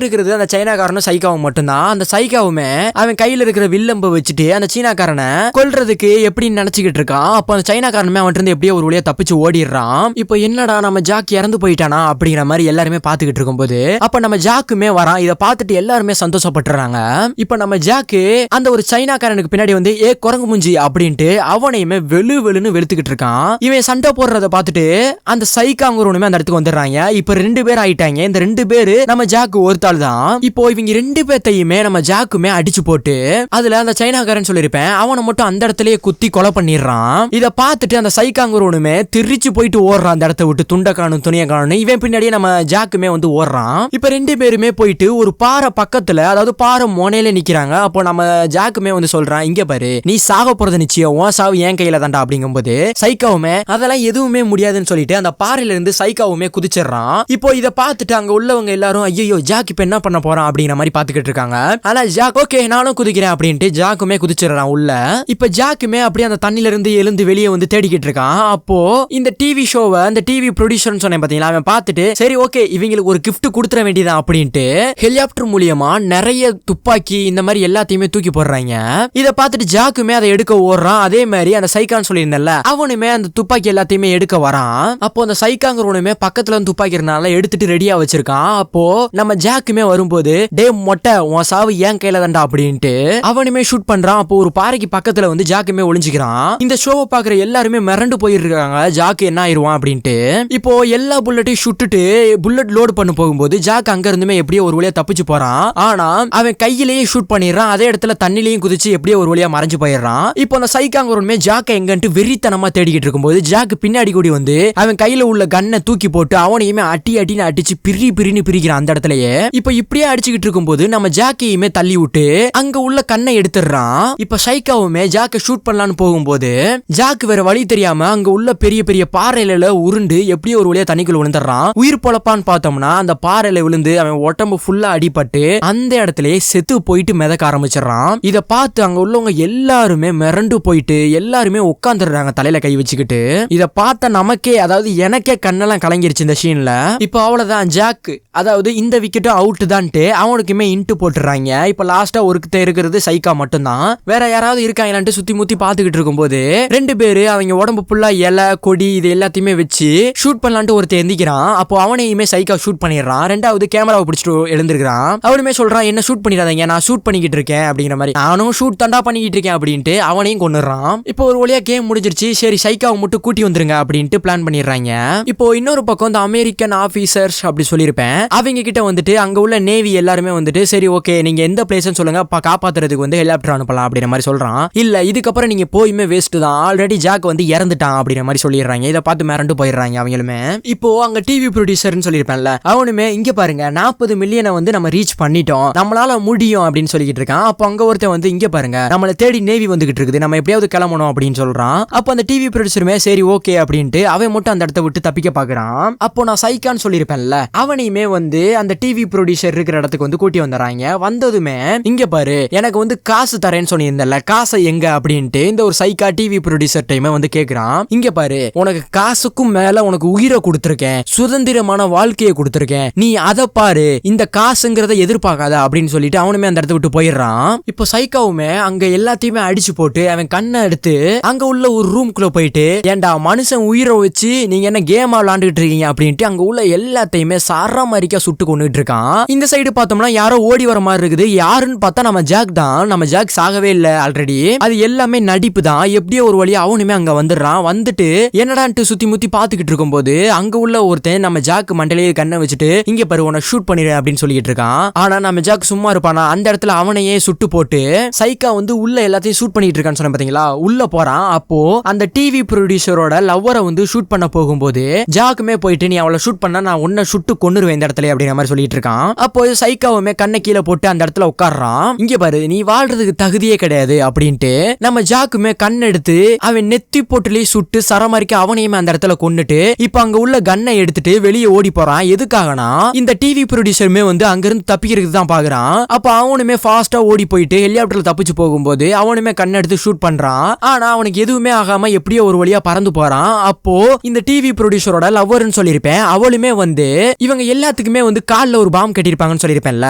இருக்கிறது அந்த சைனாக்காரனும் சைக்காவும் மட்டும்தான். அந்த சைக்காவுமே அவன் கையில இருக்கிற வில்லம்ப வச்சுட்டு அந்த சீனாக்காரனை கொல்றதுக்கு எப்படின்னு நினைச்சுக்கிட்டு இருக்கான். அப்போ அந்த சைனாக்காரனுமே அவன் இருந்து எப்படியோ ஒரு வழியா தப்பிச்சு ஓடிடுறான். இப்போ என்னடா நம்ம ஜாக் இறந்து போயிட்டானா அப்படிங்கிற மாதிரி எல்லாருமே பாத்துக்கிட்டு இருக்கும்போது அப்ப நம்ம ஜாக்குமே வரான். இதை பார்த்துட்டு எல்லாருமே சந்தோஷப்பட்டுறாங்க. இப்ப நம்ம ஜாக்கு அந்த ஒரு சைனாக்காரனுக்கு பின்னாடி வந்து குரங்கு முஞ்சி அப்படின்ட்டு அவனையுமே வெளுன்னு வெளுத்துக்கிட்டு இருக்கான். இவன் சண்டை போடுறத பார்த்துட்டு அந்த சைக்காங்கிறவனுமே அந்த இடத்துக்கு வந்துடுறாங்க. இப்ப ரெண்டு பேர் ஆயிட்டாங்க. இந்த ரெண்டு பேரு நம்ம ஜாக்கு ஒருத்தாள் தான். இப்போ இவங்க ரெண்டு பேர்த்தையுமே நம்ம ஜாக்குமே அடிச்சு போட்டு அதுல அந்த சைனாக்காரன் சொல்லியிருப்பேன், அவனை மட்டும் அந்த இடத்துலயே குத்தி கொலை பண்ணிடுறான். இதை பார்த்துட்டு அந்த சைக்காங்கிறவனுமே திரிச்சு போயிட்டு ஓடுறான் அந்த இடத்த விட்டு, துண்டை காணும் துணியை காணும். இவன் பின்னாடியே நம்ம ஜாக்குமே வந்து ஓடுறான். இப்ப ரெண்டு பேருமே போயிட்டு ஒரு பாறை பக்கத்துல, அதாவது பாறை மோனையில நிக்கிறாங்க. அப்போ நம்ம ஜாக்குமே வந்து சொல்றான், இங்க பாரு நீ சாக போறது நிச்சயம், உன் சாவு என் கையில தாண்டா அப்படிங்கும்போது சைக்காவுமே அதெல்லாம் எதுவுமே முடியாதுன்னு சொல்லிட்டு அந்த பாறையில இருந்து சைக்காவுமே குதிச்சிடறான். இப்போ இதை பார்த்துட்டு அங்க உள்ளவங்க எல்லாரும் ஐயோ ஜாக் இப்ப என்ன பண்ண போறான் அப்படிங்கிற மாதிரி பாத்துக்கிட்டு இருக்காங்க. ஆனா ஜாக் ஓகே நானும் குதிக்கிறேன் அப்படின்ட்டு ஜாக்குமே குதிச்சிடறான் உள்ள. இப்ப ஜாக்குமே அப்படியே அந்த தண்ணில இருந்து எழுந்து வெளியே வந்து தேடிக்கிட்டு இருக்கான். அப்போ இந்த டிவி ஷோவை அந்த டிவி ப்ரொடியூசர்னு சொன்னேன் பாத்தீங்களா, அவன் பார்த்துட்டு சரி ஓகே இவங்களுக்கு ஒரு கிஃப்ட் கொடுத்துற வேண்டியதான் அப்படின்ட்டு ஹெலிகாப்டர் மூலியமா நிறைய துப்பாக்கி இந்த மாதிரி எல்லாத்தையுமே தூக்கி போடுறாங்க. இதை பார்த்துட்டு ஜாக்குமே அதை எடுக்க ஓடுறான். அதே மாதிரி அந்த சைக்கான்னு சொல்லியிருந்தல அவனுமே அந்த துப்பாக்கி எல்லாத்தையுமே எடுக்க வரான். அப்போ அந்த சைக்காங்கிறவனுமே பக்கத்துல வந்து துப்பாக்கி இருந்தால எடுத்துட்டு ரெடியா வச்சிருக்கான். அப்போ நம்ம ஜாக்குமே வரும்போது டே மொட்டை உன் சாவு ஏன் கையில தான்டா அப்படின்ட்டு அவனுமே ஷூட் பண்றான். அப்போ ஒரு பாறைக்கு பக்கத்துல வந்து ஜாக்குமே ஒளிஞ்சுக்கிறான். இந்த ஷோவை பாக்குற எல்லாருமே மிரண்டு போயிருக்காங்க ஜாக்கு என்ன ஆயிருவான் அப்படின்ட்டு. இப்போ எல்லா புல்லட்டையும் சுட்டுட்டு புல்லட் லோடு பண்ண போகும்போது ஜாக் அங்க இருந்துமே எப்படியோ ஒரு வழியா தப்பிச்சு போறான். ஆனா அவன் கையிலேயே ஷூட் பண்ணிடுறான். அதே இடத்துல தண்ணிலையும் குதிச்சு எப்படியோ ஒரு வழியா மறைஞ்சு போயிடுறான். இப்போ அந்த சைக்காங்கிறவனுமே ஜாக்க எங்கன்ட்டு வெறித்தனமா தேடிக்கிட்டு இருக்கும்போது ஜாக் பின்னாடி கூடி வந்து அவன் கையில உள்ள கன்னை தூக்கி போட்டு அவனையுமே அட்டின்னு அடிச்சு பிரின்னு பிரிக்கிறான் அந்த இடத்துலயே. இப்போ இப்படியே அடிச்சுக்கிட்டு இருக்கும்போது நம்ம ஜாக்கையுமே தள்ளி விட்டு அங்க உள்ள கண்ணை எடுத்துடுறான். இப்ப சைக்காவுமே ஜாக்க ஷூட் பண்ணலான்னு போகும்போது ஜாக் வேற வழி தெரியாம அங்க உள்ள பெரிய பெரிய பாறையில உருண்டு எப்படியோ ஒரு வழியா தண்ணிக்குள்ள விழுந்துடுறான். உயிர் பொழப்பான்னு பார்த்தோம்னா அந்த பாறையில விழுந்து அவன் உடம்பு ஃபுல்லா அடிபட்டு அந்த இடத்துலயே செத்து போயிட்டு மிதக்க ஆரம்பிச்சிடறான். இத பார்த்து அங்க உள்ளவங்க எல்லாருமே மிரண்டு போயிட்டு எல்லாருமே உட்காந்துடுறாங்க தலையில கை வச்சுக்கிட்டு. இத பார்த்த நமக்கே அதாவது எனக்கே கண்ணெல்லாம் கலங்கிருச்சு இந்த சீன்ல. இப்போ அவ்வளவுதான் ஜாக் அதாவது இந்த விக்கெட்டும் அவுட் தான்ட்டு அவனுக்குமே இன்ட்டு போட்டுறாங்க. இப்ப லாஸ்டா ஒருத்த இருக்கிறது சைக்கா மட்டும்தான். வேற யாராவது இருக்காங்களான்ட்டு சுத்தி முத்தி பாத்துக்கிட்டு இருக்கும்போது ரெண்டு பேரு அவங்க உடம்பு ஃபுல்லா இலை கொடி இது எல்லாத்தையுமே வச்சு ஷூட் பண்ணலான்ட்டு ஒருத்தர் எந்திக்கிறான். அப்போ அவனையுமே சைக்கா ஷூட் பண்ணிடுறான். ரெண்டாவது கேமராவை பிடிச்சிட்டு எழுந்திருக்கிறான். அவனுமே சொல்றான் என்ன ஷூட் பண்ணிடாதீங்க நான் ஷூட் பண்ணிக்கிட்டு இருக்கேன் அப்படிங்கிற மாதிரி. நானும் ஷூட் தாண்டா பண்ணிக்கிட்டு இருக்கேன் அப்படின்ட்டு அவனையும் கொண்டுறான். இப்போ ஒரு வழியா கேம் முடிஞ்சிருச்சு. சரி சைக்காவை மட்டும் கூட்டி வந்துருங்க அப்படின்ட்டு பிளான் பண்ணிடுறாங்க. இப்போ இன்னொரு பக்கம் இந்த அமெரிக்கன் ஆபீசர்ஸ் அப்படி சொல்லியிருப்பேன் அவங்க கிட்ட வந்துட்டு அங்க உள்ள நேவி எல்லாருமே வந்துட்டு சரி ஓகே நீங்க எந்த பிளேஸ்னு சொல்லுங்க காப்பாத்துறதுக்கு வந்து ஹெலிகாப்டர் அனுப்பலாம் அப்படிங்கிற மாதிரி சொல்றான். இல்ல இதுக்கப்புறம் நீங்க போயுமே வேஸ்ட் தான் ஆல்ரெடி ஜாக் வந்து இறந்துட்டான் அப்படிங்கிற மாதிரி சொல்லிடுறாங்க. இதை பார்த்து மிரண்டு போயிடுறாங்க அவங்களுமே. இப்போ அங்க டிவி ப்ரொடியூசர்னு சொல்லியிருப்பேன்ல அவனுமே இங்க பாருங்க 40 மில்லியனை வந்து நம்ம ரீச் பண்ணிட்டோம் நம்மளால முடியும் அப்படின்னு சொல்லிக்கிட்டு இருக்கான். அப்போ அங்க ஒருத்தன் வந்து இங்க பாருங்க நம்மளை தேடி நேவி வந்துகிட்டு இருக்குது நம்ம எப்படியாவது கிளம்பணும் அப்படின்னு சொல்றான். அப்போ அந்த டிவி ப்ரொடியூசருமே சரி ஓகே அப்படின்ட்டு அவன் மட்டும் அந்த இடத்த விட்டு தப்பிக்க பாக்குறான். அப்போ நான் சைக்கான்னு சொல்லியிருப்பேன்ல அவனையுமே வந்து அந்த டிவி ப்ரொடியூசர் இருக்கிற இடத்துக்கு வந்து கூட்டி வந்துடுறாங்க. வந்ததுமே இங்க பாரு எனக்கு வந்து காசு தரேன்னு சொன்னிருந்தல காசை எங்க அப்படின்ட்டு இந்த ஒரு சைக்கா டிவி ப்ரொடியூசர் டைம் வந்து கேக்குறான். இங்க பாரு உனக்கு காசுக்கும் மேல உனக்கு உயிரை கொடுத்திருக்கேன் சுதந்திரமான வாழ்க்கையை கொடுத்திருக்கேன் நீ அதை பாரு இந்த காசுங்கிறத எதிர்பார்க்காத அப்படின்னு சொல்லிட்டு அவனுமே அந்த இடத்த விட்டு போயிடுறான். இப்போ சைக்காவுமே அங்க எல்லாத்தையுமே அடிச்சு போட்டு அவன் கண்ணை எடுத்து அங்க உள்ள ஒரு ரூம்குள்ள போயிட்டு ஏன்டா மனுஷன் உயிரை வச்சு நீங்க என்ன கேமா விளாண்டுட்டு இருக்கீங்க அப்படின்ட்டு அங்க உள்ள எல்லாத்தையுமே சரமாரிக்கா சுட்டு கொண்டுட்டு இருக்கான். இந்த சைடு பார்த்தோம்னா யாரோ ஓடி வர மாதிரி இருக்குது. யாருன்னு பார்த்தா நம்ம ஜாக் தான். நம்ம ஜாக் சாகவே இல்ல ஆல்ரெடி. அது எல்லாமே நடிப்பு தான். எப்படியோ ஒரு வழியா அவனுமே அங்க வந்துடுறான். வந்துட்டு என்னடான்ட்டு சுத்தி முத்தி பாத்துக்கிட்டு இருக்கும்போது அங்க உள்ள ஒருத்தன் நம்ம ஜாக் மண்டையிலேயே கண்ணை வச்சுட்டு இங்க பாரு உன ஷூட் பண்ணிடு அப்படின்னு சொல்லிட்டு இருக்கான். ஆனா நம்ம ஜாக் சும்மா இருப்பானா அந்த இடத்துல அவனையே சுட்டு போட்டு சைக்கா வந்து உள்ள எல்லாத்தையும் ஷூட் பண்ணிட்டு இருக்கான்னு சொன்ன பாத்தீங்களா உள்ள போறான். அப்போ அந்த டிவி ப்ரொடியூசரோட லவ்வரை வந்து ஷூட் பண்ண போகும்போது ஜாக்குமே போயிட்டு நீ அவளை ஷூட் பண்ணா நான் உன்னை சுட்டு கொன்னுருவேன் இந்த இடத்துல அப்படிங்கிற மாதிரி சொல்லிட்டு இருக்கான். அப்போ சைக்காவுமே கண்ணை கீழே போட்டு அந்த இடத்துல உட்கார்றான். இங்க பாரு நீ வாழ்றதுக்கு தகுதியே கிடையாது அப்படின்ட்டு நம்ம ஜாக்குமே கண் எடுத்து அவன் நெத்தி போட்டுலயே சுட்டு சரமாரிக்க அவனையுமே அந்த இடத்துல கொன்னுட்டு இப்ப அங்க உள்ள கன்னை எடுத்துட்டு வெளியே ஓடி போறான். எதுக்காகனா இந்த டிவி ப்ரொடியூசருமே வந்து அங்க இருந்து தப்பிக்கிறதுக்கு தான் பாக்குறான். அப்ப அவனுமே ஃபாஸ்டா ஓடி போயிட்டு ஹெலிகாப்டர்ல தப்பிச்சு போகும்போது அவனுமே கண்ணை எடுத்து ஷூட் பண்றான். ஆனா அவனுக்கு எதுவுமே ஆகாம எப்படியோ ஒரு வழியா பறந்து போறான். அப்போ இந்த டிவி ப்ரொடியூசரோட லவ்வர்னு சொல்லியிருப்பேன் அவளுமே வந்து இவங்க எல்லாத்துக்குமே வந்து கால்ல ஒரு பாம் கட்டிருப்பாங்கன்னு சொல்லியிருப்பேன்ல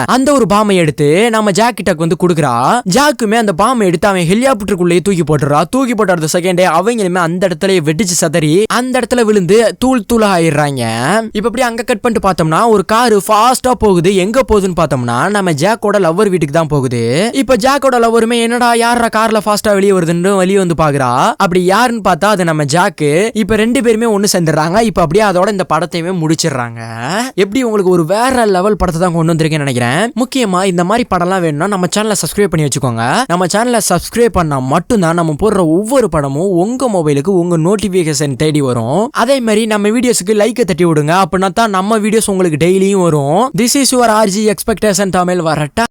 அந்த ஒரு பாமை எடுத்து நம்ம ஜாக் கிட்டக்கு வந்து கொடுக்குறா. ஜாக்குமே அந்த பாமை எடுத்து அவன் ஹெலிகாப்டருக்குள்ளேயே தூக்கி போட்டுறா. தூக்கி போட்டு அடுத்த செகண்டே அவங்களுமே அந்த இடத்துல வெடிச்சு சதறி அந்த இடத்துல விழுந்து தூள் ஆயிடுறாங்க. இப்ப அப்படி அங்க கட் பண்ணிட்டு பார்த்தோம்னா ஒரு காரு ஃபாஸ்டா போகுது. எங்க போகுதுன்னு பார்த்தோம்னா நம்ம ஜாக்கோட லவ்வர் வீட்டுக்கு தான் போகுது. இப்ப ஜாக்கோட லவ்வருமே என்னடா யாரா கார்ல ஃபாஸ்டா வெளியே வருதுன்னு வெளியே வந்து பாக்குறா. அப்படி யாருன்னு பார்த்தா அது நம்ம ஜாக்கு. இப்ப ரெண்டு பேருமே ஒண்ணு சேர்ந்துடுறாங்க. இப்ப அப்படியே அதோட இந்த படத்தையுமே முடிச்சிடுறாங்க. எப்படி உங்களுக்கு ஒரு வேற லெவல் படத்தை தான் கொண்டு வந்திருக்கேன்னு நினைக்கிறேன். முக்கியமா இந்த மாதிரி படம்லாம் வேணும்னா நம்ம சேனலை சப்ஸ்கிரைப் பண்ணி வச்சுக்கோங்க. நம்ம சேனலை சப்ஸ்கிரைப் பண்ணா மட்டும்தான் நம்ம போடுற ஒவ்வொரு படமும் உங்க மொபைலுக்கு உங்க நோட்டிபிகேஷன் தேடி வரும். அதே மாதிரி நம்ம வீடியோஸ்க்கு லைக் தட்டி விடுங்க. அப்படின்னா தான் நம்ம வீடியோஸ் உங்களுக்கு டெய்லியும் வரும். This is your RG expectation Tamil வரட்டா.